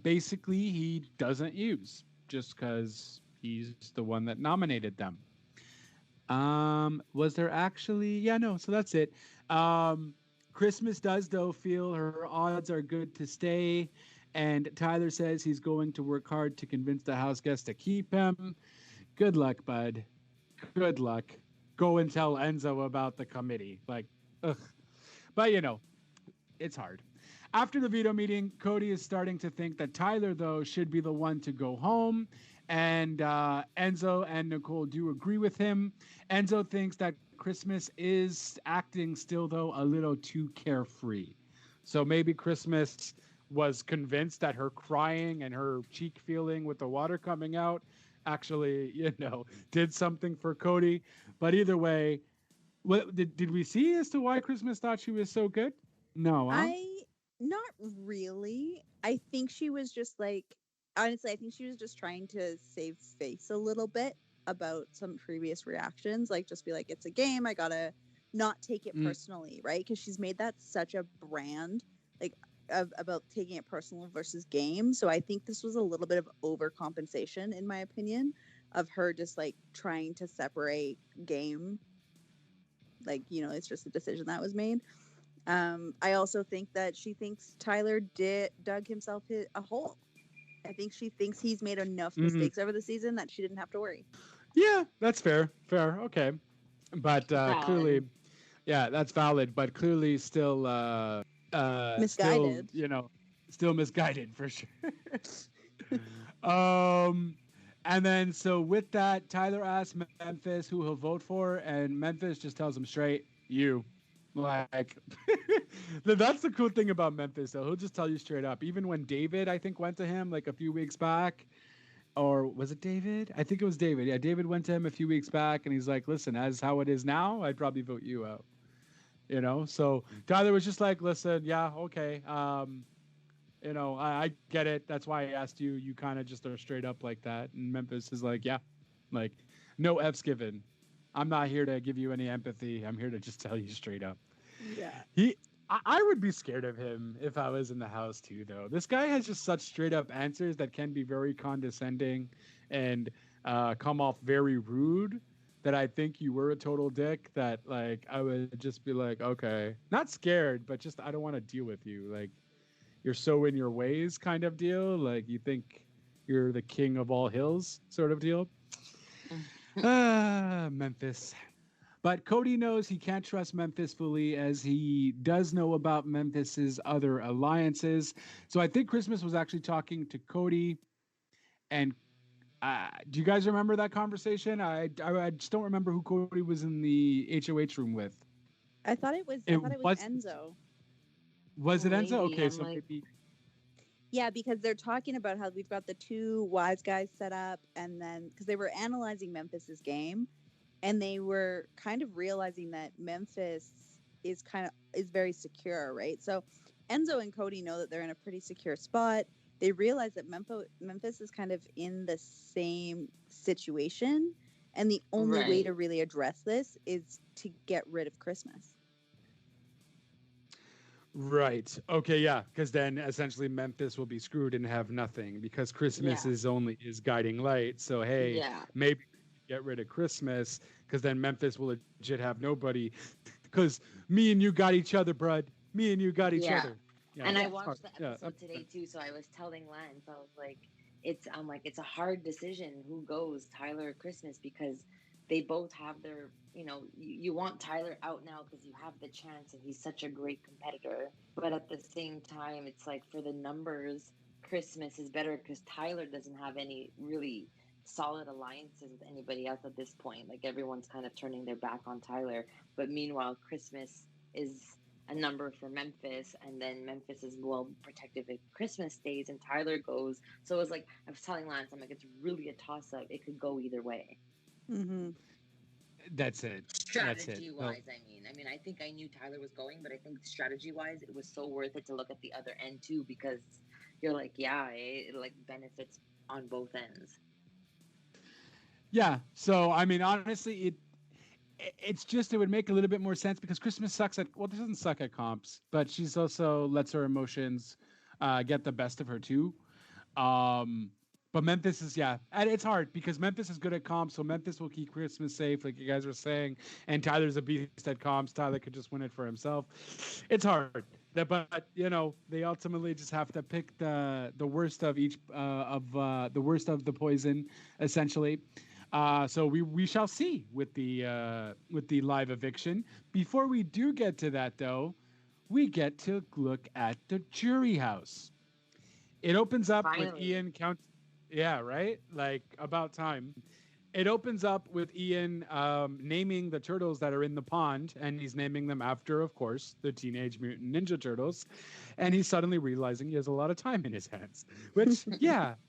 C: basically he doesn't use just because he's the one that nominated them. Was there actually? Yeah, no. So that's it. Christmas does, though, feel her odds are good to stay. And Tyler says he's going to work hard to convince the house guests to keep him. Good luck, bud. Good luck. Go and tell Enzo about the committee. Like, ugh. But, you know, it's hard. After the veto meeting, Cody is starting to think that Tyler, though, should be the one to go home. And Enzo and Nicole do agree with him. Enzo thinks that Christmas is acting still, though, a little too carefree. So maybe Christmas was convinced that her crying and her cheek feeling with the water coming out actually, you know, did something for Cody. But either way, what did we see as to why Christmas thought she was so good? No, huh?
D: Not really. I think she was just like, honestly, I think she was just trying to save face a little bit about some previous reactions. Like, just be like, it's a game. I gotta not take it personally, right? Because she's made that such a brand, like, about taking it personal versus game. So I think this was a little bit of overcompensation, in my opinion, of her just like trying to separate game. Like, you know, it's just a decision that was made. I also think that she thinks Tyler dug himself a hole. I think she thinks he's made enough mistakes over the season that she didn't have to worry.
C: Yeah, that's fair. Fair. Okay. But clearly, yeah, that's valid, but clearly still
D: misguided.
C: Still, you know, still misguided for sure. And then so with that, Tyler asks Memphis who he'll vote for, and Memphis just tells him straight, you. Like, that's the cool thing about Memphis, though. He'll just tell you straight up. Even when David, I think, went to him like a few weeks back, or was it David? I think it was David. Yeah, David went to him a few weeks back, and he's like, listen, as how it is now, I'd probably vote you out. You know? So Tyler was just like, listen, yeah, okay. You know, I get it. That's why I asked you. You kind of just are straight up like that. And Memphis is like, yeah, like, no F's given. I'm not here to give you any empathy. I'm here to just tell you straight up.
D: Yeah.
C: I would be scared of him if I was in the house too, though. This guy has just such straight up answers that can be very condescending and come off very rude, that I think you were a total dick, that like I would just be like, okay, not scared, but just I don't want to deal with you. Like, you're so in your ways kind of deal. Like, you think you're the king of all hills sort of deal. Memphis. But Cody knows he can't trust Memphis fully, as he does know about Memphis's other alliances. So I think Christmas was actually talking to Cody. And do you guys remember that conversation? I just don't remember who Cody was in the HOH room with.
D: I thought it was Enzo.
C: Was it Enzo? Okay,
E: I'm
C: so
E: like...
C: maybe.
D: Yeah, because they're talking about how we've got the two wise guys set up, and then because they were analyzing Memphis's game, and they were kind of realizing that Memphis is very secure, right? So Enzo and Cody know that they're in a pretty secure spot. They realize that Memphis is kind of in the same situation, and the only way to really address this is to get rid of Christmas.
C: Right. Okay. Yeah. Because then essentially Memphis will be screwed and have nothing, because Christmas is only his guiding light. So maybe get rid of Christmas, because then Memphis will legit have nobody. because me and you got each other, bud. Me and you got each
E: Yeah.
C: other. Yeah,
E: And I
C: that's
E: watched
C: hard.
E: the
C: Yeah,
E: episode today too, so I was telling Lance, I was like, it's a hard decision who goes, Tyler or Christmas, because they both have their, you want Tyler out now because you have the chance and he's such a great competitor. But at the same time, it's like for the numbers, Christmas is better because Tyler doesn't have any really solid alliances with anybody else at this point. Like everyone's kind of turning their back on Tyler. But meanwhile, Christmas is a number for Memphis, and then Memphis is well protected if Christmas stays and Tyler goes. So it was like, I was telling Lance, I'm like, it's really a toss up. It could go either way.
D: Mm-hmm.
C: That's it.
E: Strategy wise, I mean, I think I knew Tyler was going, but I think strategy wise, it was so worth it to look at the other end too, because you're like, yeah, it like benefits on both ends.
C: Yeah. So I mean, honestly, it's just it would make a little bit more sense because Christmas sucks at this doesn't suck at comps, but she's also lets her emotions get the best of her too. But Memphis is and it's hard because Memphis is good at comps, so Memphis will keep Christmas safe, like you guys were saying. And Tyler's a beast at comps. Tyler could just win it for himself. It's hard, but they ultimately just have to pick the worst of each the worst of the poison, essentially. So we shall see with the live eviction. Before we do get to that, though, we get to look at the jury house. It opens up with Ian count. Yeah, right. Like about time. It opens up with Ian naming the turtles that are in the pond, and he's naming them after, of course, the Teenage Mutant Ninja Turtles. And he's suddenly realizing he has a lot of time in his hands, which,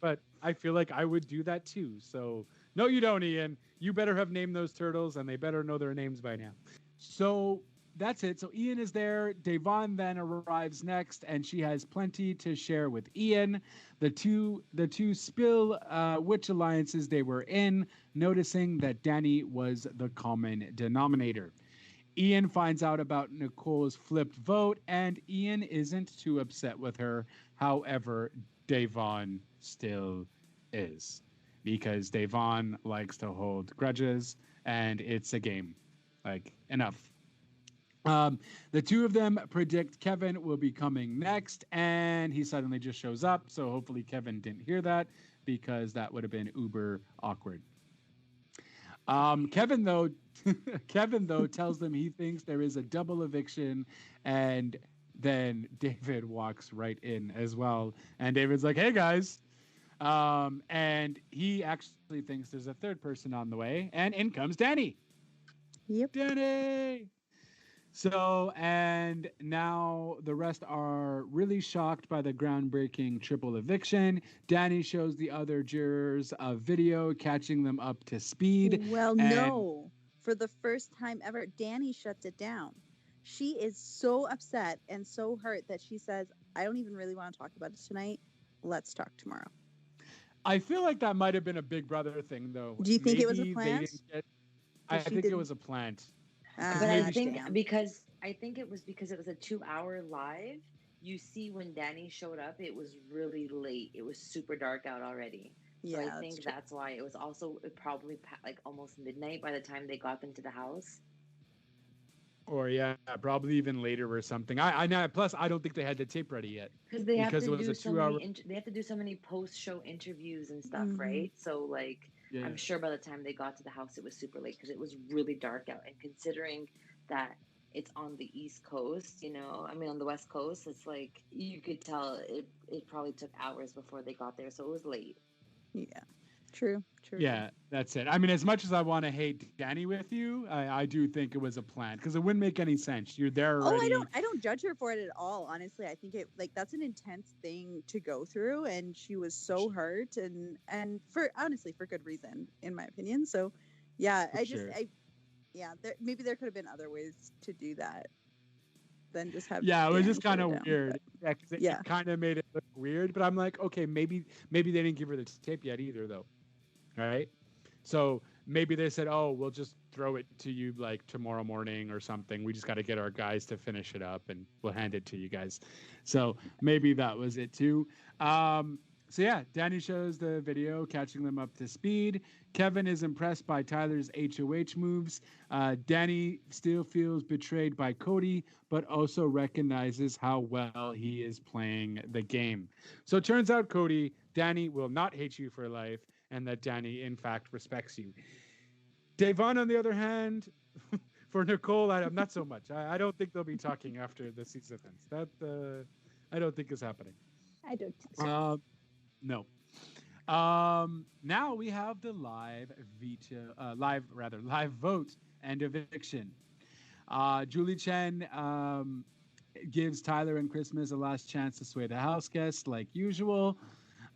C: but I feel like I would do that too. So, no, you don't, Ian. You better have named those turtles, and they better know their names by now. So that's it. So Ian is there. Devon then arrives next, and she has plenty to share with Ian. The two spill which alliances they were in, noticing that Danny was the common denominator. Ian finds out about Nicole's flipped vote, and Ian isn't too upset with her. However, Devon still is, because Devon likes to hold grudges, and it's a game. Like, enough. The two of them predict Kevin will be coming next, and he suddenly just shows up. So hopefully Kevin didn't hear that, because that would have been uber awkward. Kevin though tells them he thinks there is a double eviction, and then David walks right in as well. And David's like, "Hey guys," and he actually thinks there's a third person on the way, and in comes Danny.
D: Yep,
C: Danny. So, and now the rest are really shocked by the groundbreaking triple eviction. Danny shows the other jurors a video catching them up to speed.
D: Well, no. For the first time ever, Danny shuts it down. She is so upset and so hurt that she says, I don't even really want to talk about it tonight. Let's talk tomorrow.
C: I feel like that might have been a Big Brother thing, though.
D: Do you think it was a plant?
C: I think it was a plant.
E: But I think it was because it was a 2-hour live. You see, when Danny showed up, it was really late. It was super dark out already. So I think that's why. It was also probably like almost midnight by the time they got into the house.
C: Or probably even later or something. I know. Plus, I don't think they had the tape ready yet
E: because it was a 2-hour. They have to do so many post-show interviews and stuff, right? So like. Yeah. I'm sure by the time they got to the house, it was super late because it was really dark out. And considering that it's on the East Coast, on the West Coast, it's like you could tell it probably took hours before they got there. So it was late.
D: Yeah. True.
C: Yeah, that's it. I mean, as much as I want to hate Danny with you, I do think it was a plan because it wouldn't make any sense. You're there already.
D: Oh, I don't judge her for it at all. Honestly, I think that's an intense thing to go through, and she was so hurt, and for good reason, in my opinion. So, yeah, maybe there could have been other ways to do that than just have.
C: Yeah, it was just kind of weird. It kind of made it look weird. But I'm like, okay, maybe they didn't give her the tape yet either, though. Right, so maybe they said, "Oh, we'll just throw it to you like tomorrow morning or something. We just got to get our guys to finish it up, and we'll hand it to you guys." So maybe that was it too. So yeah, Danny shows the video, catching them up to speed. Kevin is impressed by Tyler's HOH moves. Danny still feels betrayed by Cody, but also recognizes how well he is playing the game. So it turns out, Cody, Danny will not hate you for life, and that Danny, in fact, respects you. Davon, on the other hand, for Nicole, I'm not so much. I don't think they'll be talking after the season ends. That I don't think is happening.
D: I don't think so.
C: No. Now we have the live vote and eviction. Julie Chen gives Tyler and Christmas a last chance to sway the house guests like usual.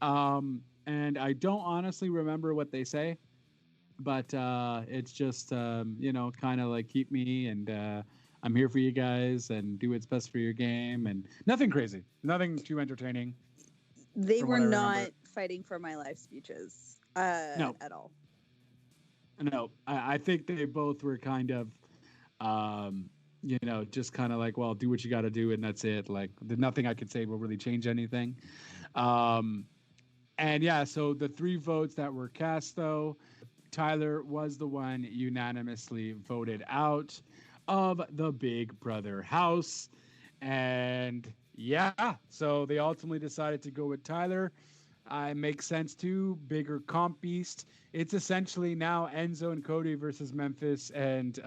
C: And I don't honestly remember what they say, but it's just kind of like keep me and I'm here for you guys and do what's best for your game and nothing crazy, nothing too entertaining.
D: They were not fighting for my life speeches
C: No.
D: at all.
C: No, I think they both were kind of, just kind of like, well, do what you got to do, and that's it. Like, there's nothing I could say will really change anything. And yeah, so the 3 votes that were cast, though, Tyler was the one unanimously voted out of the Big Brother house. And yeah, so they ultimately decided to go with Tyler. It makes sense too. Bigger comp beast. It's essentially now Enzo and Cody versus Memphis and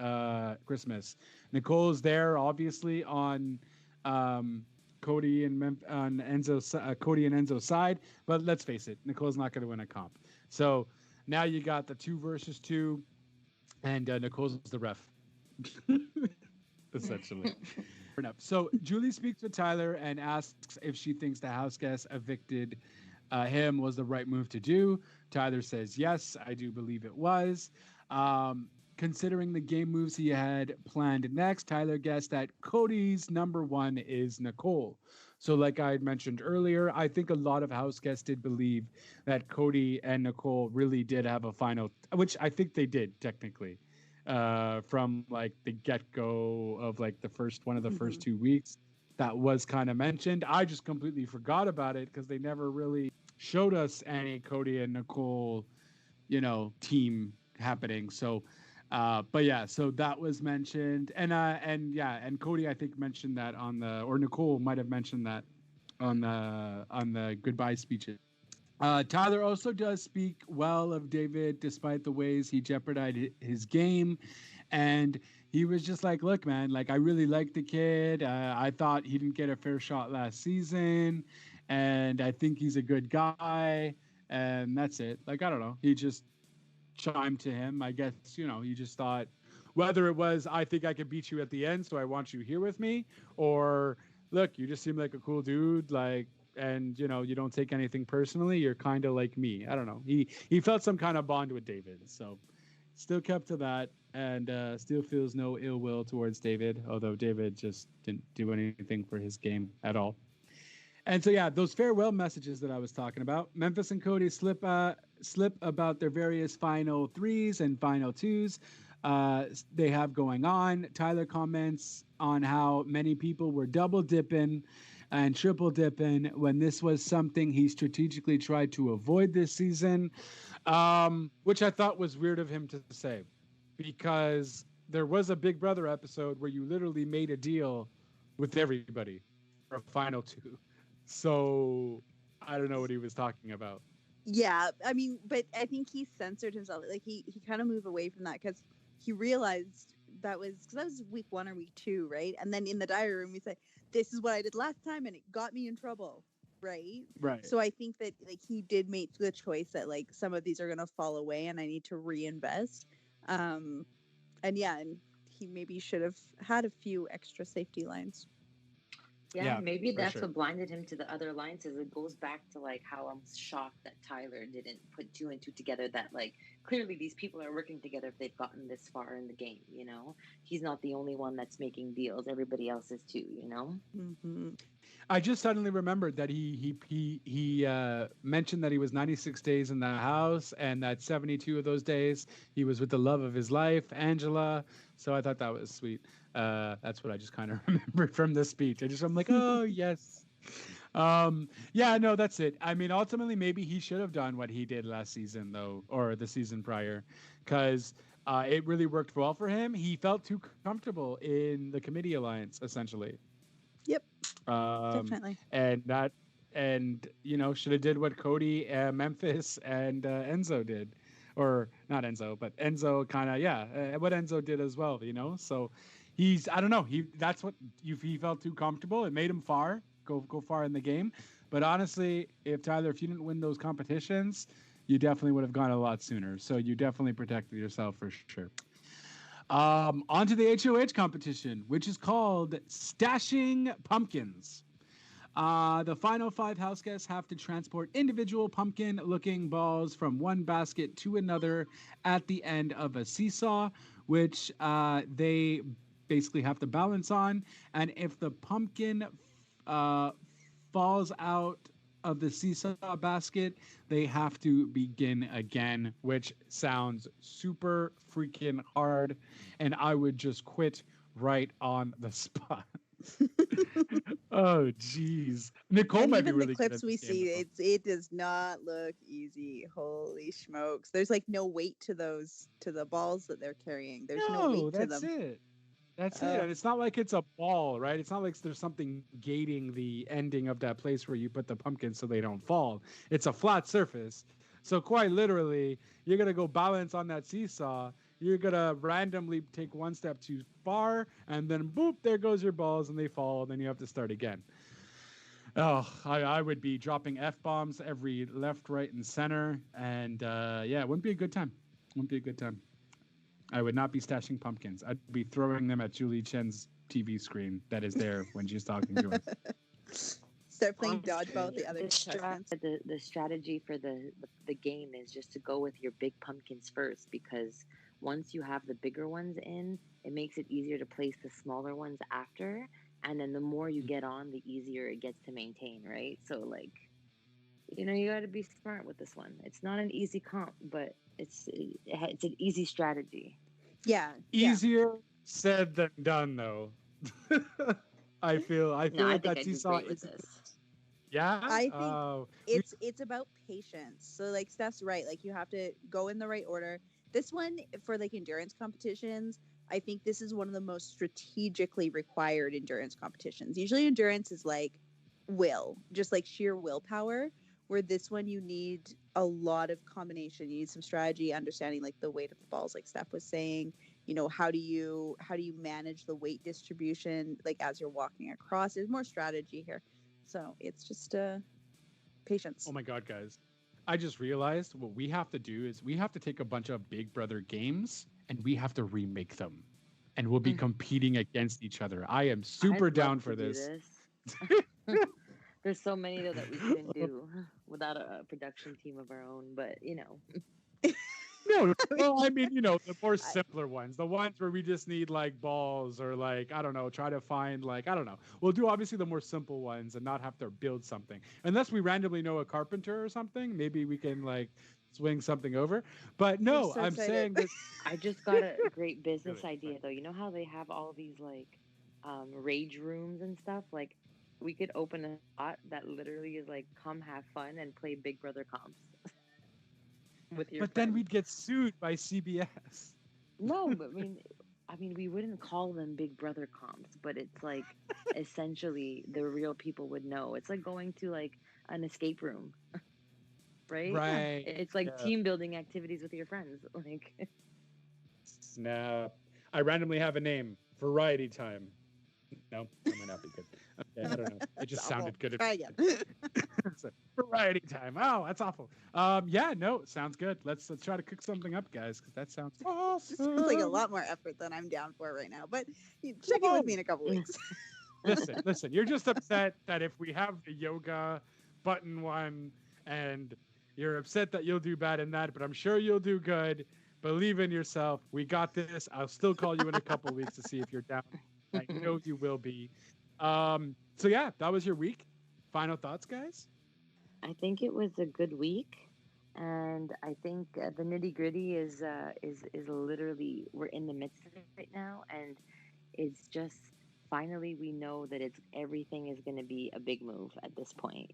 C: Christmas. Nicole's there, obviously, on Cody and Enzo's side. But let's face it, Nicole's not going to win a comp. So now you got the 2 versus 2, and Nicole's the ref, essentially. Enough. So Julie speaks with Tyler and asks if she thinks the house guest evicted him was the right move to do. Tyler says, yes, I do believe it was. Considering the game moves he had planned next, Tyler guessed that Cody's number 1 is Nicole. So like I had mentioned earlier, I think a lot of house guests did believe that Cody and Nicole really did have a final, which I think they did technically. From like the get-go of like the first 2 weeks that was kind of mentioned. I just completely forgot about it because they never really showed us any Cody and Nicole, team happening. So, but yeah, so that was mentioned, and Cody I think mentioned that or Nicole might have mentioned that on the goodbye speeches. Tyler also does speak well of David despite the ways he jeopardized his game. And he was just like, look, man, like, I really like the kid. I thought he didn't get a fair shot last season. And I think he's a good guy. And that's it. Like, I don't know. He just chimed to him. I guess, he just thought, whether it was, I think I could beat you at the end, so I want you here with me. Or, look, you just seem like a cool dude. Like, and you don't take anything personally, you're kind of like me. I don't know, he felt some kind of bond with David, so still kept to that, and still feels no ill will towards David, although David just didn't do anything for his game at all. And so yeah, those farewell messages that I was talking about, Memphis and Cody slip about their various final 3s and final 2s they have going on. Tyler comments on how many people were double dipping and triple dipping when this was something he strategically tried to avoid this season, which I thought was weird of him to say, because there was a Big Brother episode where you literally made a deal with everybody for a final 2. So I don't know what he was talking about.
D: Yeah, I mean, but I think he censored himself. Like he kind of moved away from that because he realized that was week 1 or week 2, right? And then in the diary room, he said, this is what I did last time and it got me in trouble, right? So I think that like he did make the choice that like some of these are going to fall away and I need to reinvest. And he maybe should have had a few extra safety lines.
E: Yeah, maybe that's what blinded him to the other lines. Is it goes back to like how I'm shocked that Tyler didn't put 2 and 2 together, that like clearly these people are working together if they've gotten this far in the game. He's not the only one that's making deals, everybody else is too.
C: I just suddenly remembered that he mentioned that he was 96 days in the house and that 72 of those days he was with the love of his life, Angela. So I thought that was sweet. That's what I just kind of remembered from this speech. I'm like, oh yes, Yeah, no, that's it. I mean, ultimately, maybe he should have done what he did last season, though, or the season prior, because it really worked well for him. He felt too comfortable in the committee alliance, essentially.
D: Yep,
C: Um,
D: definitely.
C: and that, and should have did what Cody, Memphis, and Enzo did, or not Enzo, but Enzo kind of, yeah, what Enzo did as well. So I don't know, that's what he felt too comfortable. It made him go far in the game. But honestly, if you didn't win those competitions, you definitely would have gone a lot sooner. So you definitely protected yourself for sure. On to the HOH competition, which is called Stashing Pumpkins. The final 5 house guests have to transport individual pumpkin-looking balls from one basket to another at the end of a seesaw, which they basically have to balance on. And if the pumpkin falls out of the seesaw basket, they have to begin again, which sounds super freaking hard. And I would just quit right on the spot. Oh, jeez. Nicole
D: And
C: might
D: even
C: be really
D: the
C: good
D: clips
C: at
D: we
C: this game,
D: see,
C: though.
D: it does not look easy. Holy smokes! There's like no weight to the balls that they're carrying. There's no
C: No,
D: weight to
C: that's
D: them.
C: it. That's it. And it's not like it's a ball, right? It's not like there's something gating the ending of that place where you put the pumpkins so they don't fall. It's a flat surface. So quite literally, you're going to go balance on that seesaw. You're going to randomly take one step too far, and then boop, there goes your balls, and they fall, and then you have to start again. Oh, I would be dropping F-bombs every left, right, and center. And yeah, it wouldn't be a good time. Wouldn't be a good time. I would not be stashing pumpkins. I'd be throwing them at Julie Chen's TV screen that is there when she's talking to us.
D: Start playing dodgeball with the other
E: the,
D: contestants.
E: the strategy for the game is just to go with your big pumpkins first, because once you have the bigger ones in, it makes it easier to place the smaller ones after. And then the more you get on, the easier it gets to maintain, right? So, like, you got to be smart with this one. It's not an easy comp, but it's an easy strategy.
D: Yeah.
C: Easier said than done, though. I feel
E: No,
C: like
E: I think
C: that
E: I do
C: seesaw
E: great with
C: is.
E: this.
C: Yeah.
D: I think it's about patience. So like Steph's right. Like you have to go in the right order. This one for like endurance competitions, I think this is one of the most strategically required endurance competitions. Usually endurance is like will, just like sheer willpower, where this one you need a lot of combination. You need some strategy, understanding like the weight of the balls, like Steph was saying. How do you manage the weight distribution like as you're walking across? There's more strategy here. So it's just patience.
C: Oh my God, guys. I just realized what we have to do is we have to take a bunch of Big Brother games and we have to remake them. And we'll be competing against each other. I am super down for this.
E: There's so many though that we couldn't do without a production team of our own, but
C: No, well, I mean, the more simpler ones, the ones where we just need like balls or like, I don't know, try to find like, I don't know. We'll do obviously the more simple ones and not have to build something. Unless we randomly know a carpenter or something, maybe we can like swing something over. But no,
D: so
C: I'm saying this.
E: I just got a great business idea though. You know how they have all these like rage rooms and stuff? Like we could open a spot that literally is like come have fun and play Big Brother comps. With your
C: But then we'd get sued by CBS.
E: No, but I mean, we wouldn't call them Big Brother comps, but it's like essentially the real people would know. It's like going to like an escape room, right?
C: Right.
E: It's like team building activities with your friends. Like,
C: snap! I randomly have a name. Variety time. No, that might not be good. Okay, I don't know. It just sounded good.
D: Try again.
C: Variety time. Oh, that's awful. Yeah, no, sounds good. Let's try to cook something up, guys, because that sounds awesome.
D: Sounds like a lot more effort than I'm down for right now. But check in with me in a couple weeks.
C: Listen. You're just upset that if we have the yoga button one, and you're upset that you'll do bad in that, but I'm sure you'll do good. Believe in yourself. We got this. I'll still call you in a couple weeks to see if you're down. I know you will be. So yeah, that was your week. Final thoughts, guys?
E: I think it was a good week, and I think the nitty gritty is literally we're in the midst of it right now, and it's just finally we know that everything is going to be a big move at this point.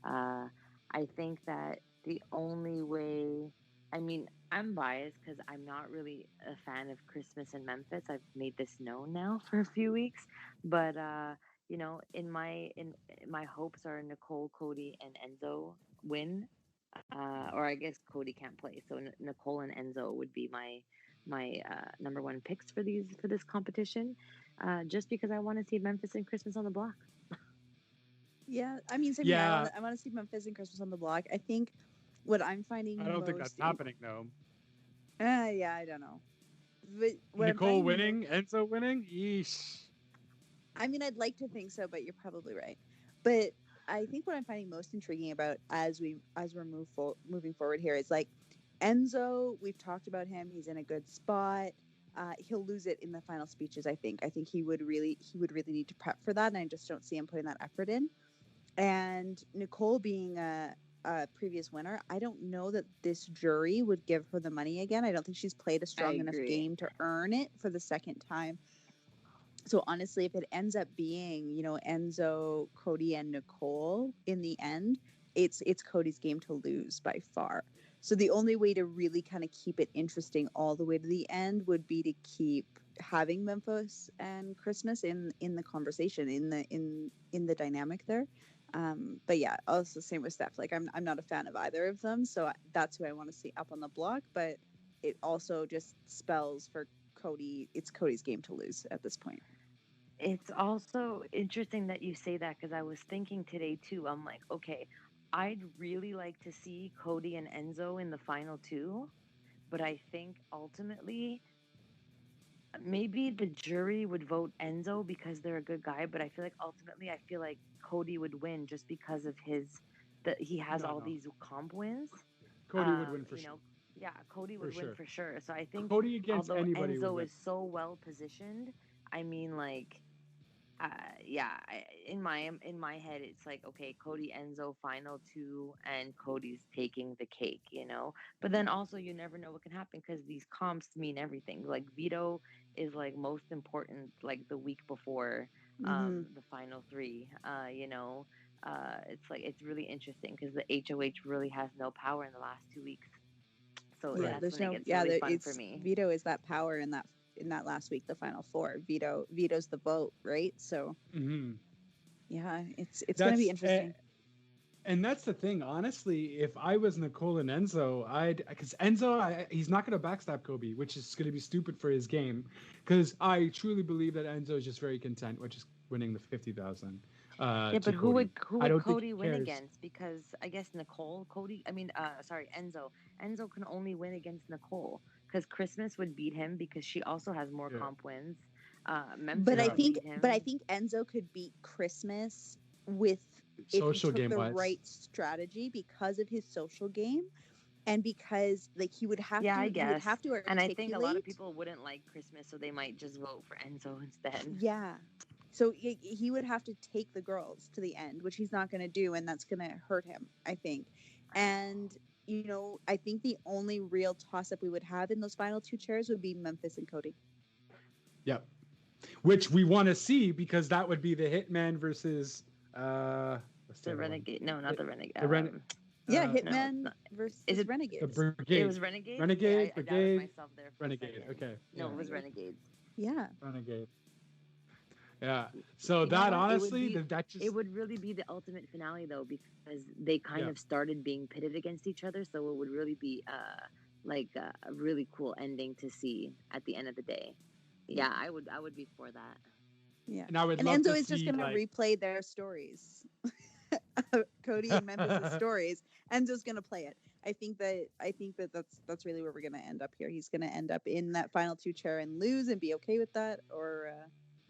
E: I think that the only way, I mean, I'm biased because I'm not really a fan of Christmas in Memphis. I've made this known now for a few weeks, but in my hopes are Nicole, Cody, and Enzo win. Or I guess Cody can't play, so Nicole and Enzo would be my number one picks for this competition. Just because I want to see Memphis and Christmas on the block.
D: Yeah, I mean, same here.
C: Yeah.
D: I want to see Memphis and Christmas on the block. I think what I'm finding
C: I don't think that's
D: most
C: happening though.
D: Yeah, I don't know. But what I'm
C: Nicole
D: finding
C: winning, Enzo winning. Yeesh.
D: I mean, I'd like to think so, but you're probably right. But I think what I'm finding most intriguing about as we're moving forward here is like Enzo. We've talked about him. He's in a good spot. He'll lose it in the final speeches. I think he would really need to prep for that, and I just don't see him putting that effort in. And Nicole being a previous winner, I don't know that this jury would give her the money again. I don't think she's played a strong enough game to earn it for the second time. So honestly, if it ends up being, Enzo, Cody, and Nicole in the end, it's Cody's game to lose by far. So the only way to really kind of keep it interesting all the way to the end would be to keep having Memphis and Christmas in the conversation, in the dynamic there. But yeah, also same with Steph. Like I'm not a fan of either of them, so that's who I want to see up on the block. But it also just spells for Cody. It's Cody's game to lose at this point.
E: It's also interesting that you say that because I was thinking today too. I'm like, okay, I'd really like to see Cody and Enzo in the final two, but I think ultimately maybe the jury would vote Enzo because they're a good guy, but I feel like Cody would win just because of he has these comp wins.
C: Cody would win for sure.
E: Yeah, Cody would win for sure. So I think
C: Cody against
E: although
C: anybody
E: Enzo is so well positioned, I mean, like, in my head, it's like, okay, Cody, Enzo, final two, and Cody's taking the cake, But then also, you never know what can happen because these comps mean everything. Like veto is like most important, like the week before the final three. It's really interesting because the HOH really has no power in the last 2 weeks. So
D: yeah,
E: that's when it gets really fun for me.
D: Veto is that power in that last week, the final four. Veto's the vote, right? So yeah, it's going to be interesting.
C: And that's the thing, honestly. If I was Nicole and Enzo, because Enzo, he's not going to backstab Kobe, which is going to be stupid for his game. Because I truly believe that Enzo is just very content with just winning the 50,000.
E: Yeah, but who would Cody win against? Because I guess Enzo. Enzo can only win against Nicole because Christmas would beat him because she also has more comp wins. Memphis
D: but I think Enzo could beat Christmas with
C: social
D: game
C: the
D: right strategy because of his social game. And because he would have to,
E: I guess.
D: He would have to articulate.
E: And I think a lot of people wouldn't like Christmas, so they might just vote for Enzo instead.
D: Yeah. So he would have to take the girls to the end, which he's not going to do, and that's going to hurt him, I think. And, I think the only real toss-up we would have in those final two chairs would be Memphis and Cody.
C: Yep. Which we want to see because that would be the Hitman versus...
E: the Renegade. No, not the Renegade.
D: Hitman versus Renegade.
C: The Brigade.
E: It was Renegade?
C: Renegade,
E: I
C: Brigade.
E: myself there for
C: Renegade, okay.
E: No, it was Renegade.
D: Yeah.
C: Renegade. Yeah. So that honestly,
E: it would really be the ultimate finale though, because they kind of started being pitted against each other. So it would really be a really cool ending to see at the end of the day. Yeah, I would be for that.
D: Yeah.
C: And
D: Enzo is just going to replay their stories. Cody and Memphis' stories. Enzo's going to play it. I think that that's really where we're going to end up here. He's going to end up in that final two chair and lose and be okay with that, or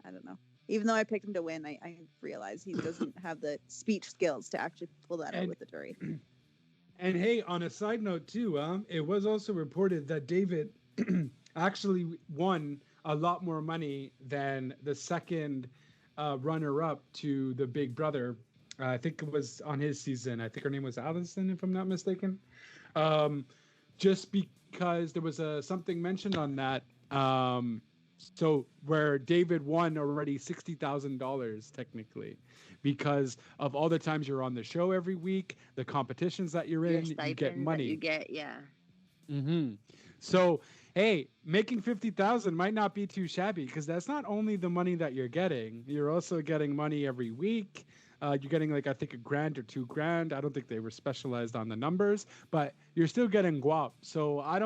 D: I don't know. Even though I picked him to win, I realize he doesn't have the speech skills to actually pull that out with the jury.
C: And hey, on a side note too, it was also reported that David actually won a lot more money than the second runner-up to the Big Brother. I think it was on his season. I think her name was Allison, if I'm not mistaken. Just because there was something mentioned on that. So where David won already $60,000 technically, because of all the times you're on the show every week, the competitions that you're
E: Your
C: in, you get
E: stipend that
C: money.
E: you get, yeah.
C: Mm-hmm. So, hey, making 50,000 might not be too shabby, because that's not only the money that you're getting, you're also getting money every week. You're getting like, I think, $1,000 or $2,000. I don't think they were specialized on the numbers, but you're still getting guap. So I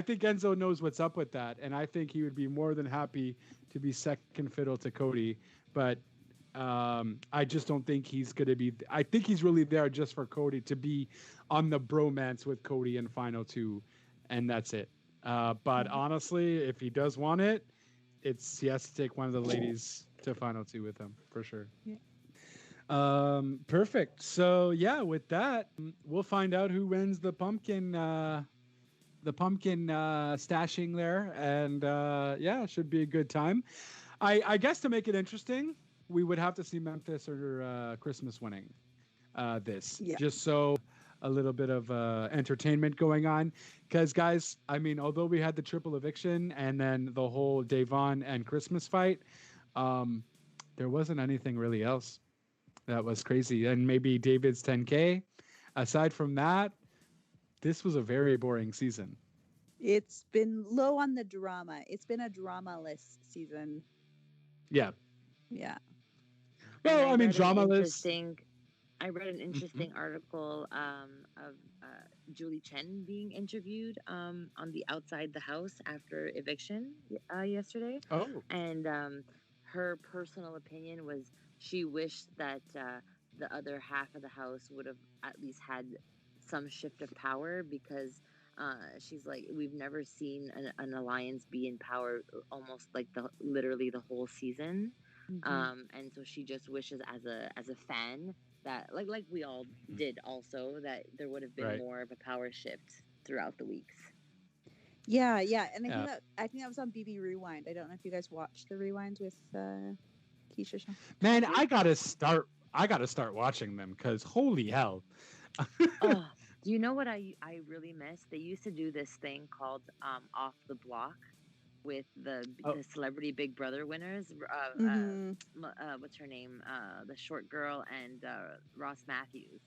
C: think Enzo knows what's up with that, and I think he would be more than happy to be second fiddle to Cody. But I just don't think he's going to be. I think he's really there just for Cody to be on the bromance with Cody in final two, and that's it. But honestly, if he does want it, he has to take one of the ladies to final two with him for sure.
D: Yeah.
C: Perfect. So yeah, with that, we'll find out who wins the pumpkin stashing there, and yeah, it should be a good time. I guess to make it interesting, we would have to see Memphis or Christmas winning this, just so a little bit of entertainment going on. Because guys, I mean, although we had the triple eviction and then the whole Davon and Christmas fight, there wasn't anything really else that was crazy. And maybe David's 10K. Aside from that, this was a very boring season.
D: It's been low on the drama. It's been a drama-less season.
C: Yeah.
D: Yeah.
C: Well, I mean, drama-less.
E: I read an interesting article of Julie Chen being interviewed on the Outside the House after eviction yesterday.
C: Oh.
E: And her personal opinion was she wished that the other half of the house would have at least had some shift of power, because she's like, we've never seen an alliance be in power almost like literally the whole season. And so she just wishes as a fan that like we all did also, that there would have been more of a power shift throughout the weeks.
D: Yeah, and I think that was on BB Rewind. I don't know if you guys watched the rewinds with Keisha Shaw.
C: Man, I gotta start watching them, because holy hell.
E: Oh, do you know what I really miss? They used to do this thing called Off the Block with the celebrity Big Brother winners. What's her name? The short girl and Ross Matthews.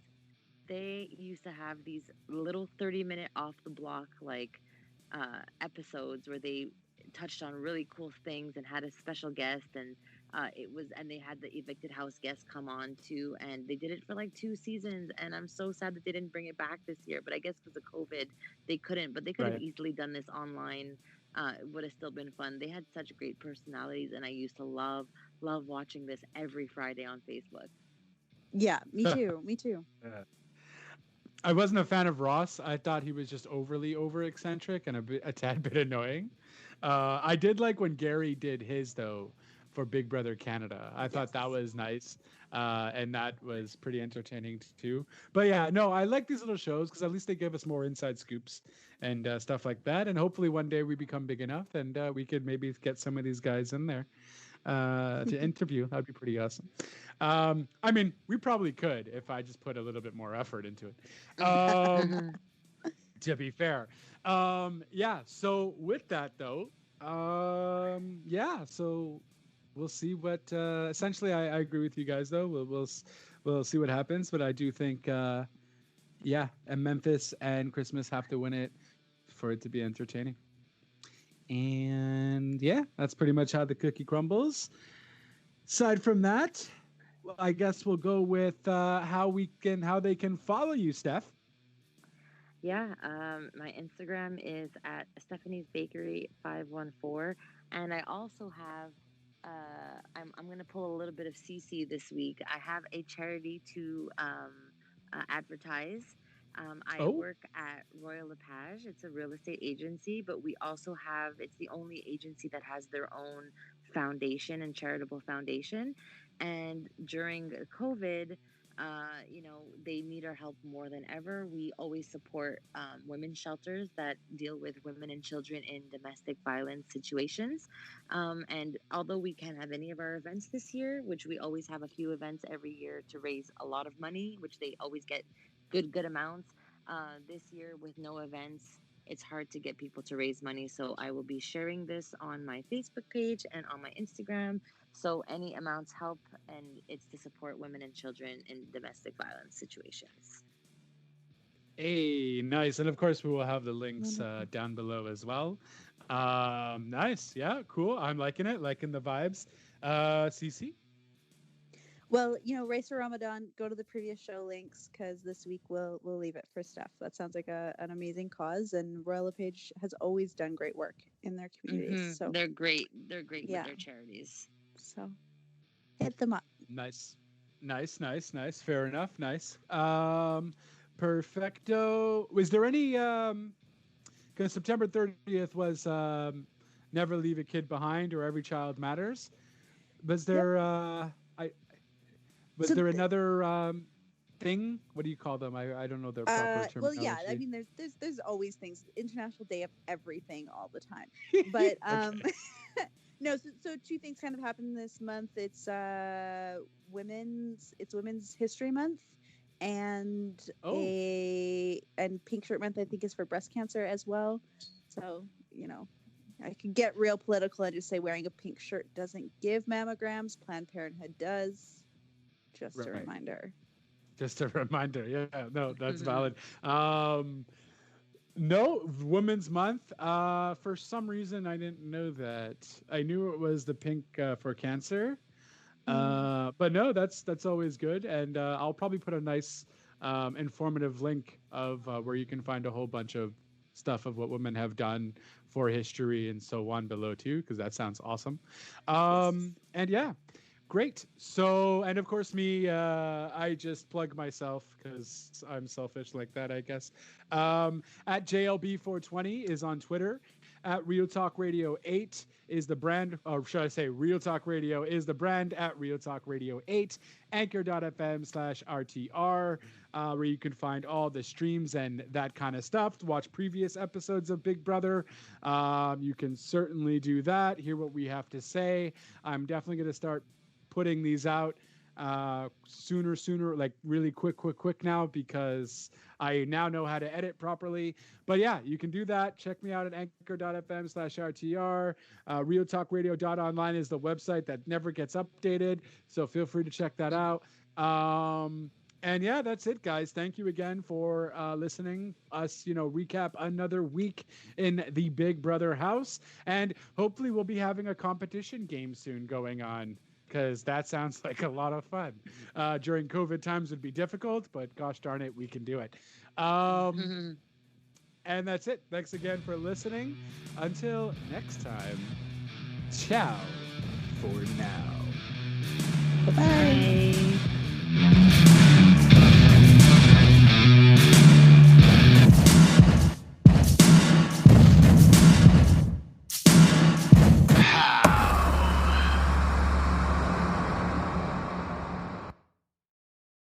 E: They used to have these little 30-minute off the block episodes where they touched on really cool things and had a special guest, and they had the evicted house guests come on too, and they did it for like 2 seasons, and I'm so sad that they didn't bring it back this year, but I guess because of COVID they couldn't, but they could have easily done this online. It would have still been fun. They had such great personalities, and I used to love watching this every Friday on Facebook.
D: Yeah, me too.
C: Yeah. I wasn't a fan of Ross. I thought he was just overly eccentric and a tad bit annoying. I did like when Gary did his though for Big Brother Canada. I thought that was nice, and that was pretty entertaining too. But yeah, no, I like these little shows because at least they give us more inside scoops and stuff like that. And hopefully one day we become big enough and we could maybe get some of these guys in there to interview. That'd be pretty awesome. I mean, we probably could if I just put a little bit more effort into it. To be fair. Yeah. So with that though, yeah. So we'll see what. Essentially, I agree with you guys though. We'll see what happens, but I do think, yeah, and Memphis and Christmas have to win it for it to be entertaining. And yeah, that's pretty much how the cookie crumbles. Aside from that, well, I guess we'll go with how they can follow you, Steph.
E: Yeah, my Instagram is at Stephanie's Bakery 514, and I also have. I'm going to pull a little bit of CC this week. I have a charity to advertise. I work at Royal LePage. It's a real estate agency, but we also it's the only agency that has their own foundation and charitable foundation. And during COVID, they need our help more than ever. We always support women's shelters that deal with women and children in domestic violence situations. And although we can't have any of our events this year, which we always have a few events every year to raise a lot of money, which they always get good amounts. This year with no events, it's hard to get people to raise money. So I will be sharing this on my Facebook page and on my Instagram. So any amounts help, and it's to support women and children in domestic violence situations.
C: Hey, nice. And of course, we will have the links down below as well. Nice. Yeah, cool. I'm liking it, liking the vibes. CC?
D: Well, Race for Ramadan, go to the previous show links because this week we'll leave it for Steph. That sounds like an amazing cause, and Royal LePage has always done great work in their communities. So
E: they're great. They're great with their charities.
D: So hit them up.
C: Nice. Fair enough. Nice. Perfecto. Was there any because September 30th was Never Leave a Kid Behind or Every Child Matters. Was there was there another thing? What do you call them? I don't know their proper terminology.
D: Well, yeah, I mean there's always things. International Day of Everything all the time. But no, so two things kind of happened this month. It's Women's History Month, and and Pink Shirt Month, I think, is for breast cancer as well. So, I could get real political and just say wearing a pink shirt doesn't give mammograms. Planned Parenthood does. Just a reminder.
C: Just a reminder. Yeah, no, that's valid. No, Women's Month. For some reason, I didn't know that. I knew it was the pink for cancer. But no, that's always good. And I'll probably put a nice informative link of where you can find a whole bunch of stuff of what women have done for history and so on below too, because that sounds awesome. And yeah. Great. So, and of course me, I just plug myself because I'm selfish like that, I guess. At JLB420 is on Twitter. At Real Talk Radio 8 is the brand, or should I say Real Talk Radio is the brand at Real Talk Radio 8. Anchor.fm/RTR, where you can find all the streams and that kind of stuff. To watch previous episodes of Big Brother. You can certainly do that. Hear what we have to say. I'm definitely going to start putting these out sooner, like really quick now, because I now know how to edit properly. But yeah, you can do that. Check me out at anchor.fm/RTR. realtalkradio.online is the website that never gets updated, so feel free to check that out. And yeah, that's it, guys. Thank you again for listening. Us, recap another week in the Big Brother house, and hopefully we'll be having a competition game soon going on, because that sounds like a lot of fun. During COVID times would be difficult, but gosh darn it, we can do it. And that's it. Thanks again for listening. Until next time, ciao for now.
D: Bye.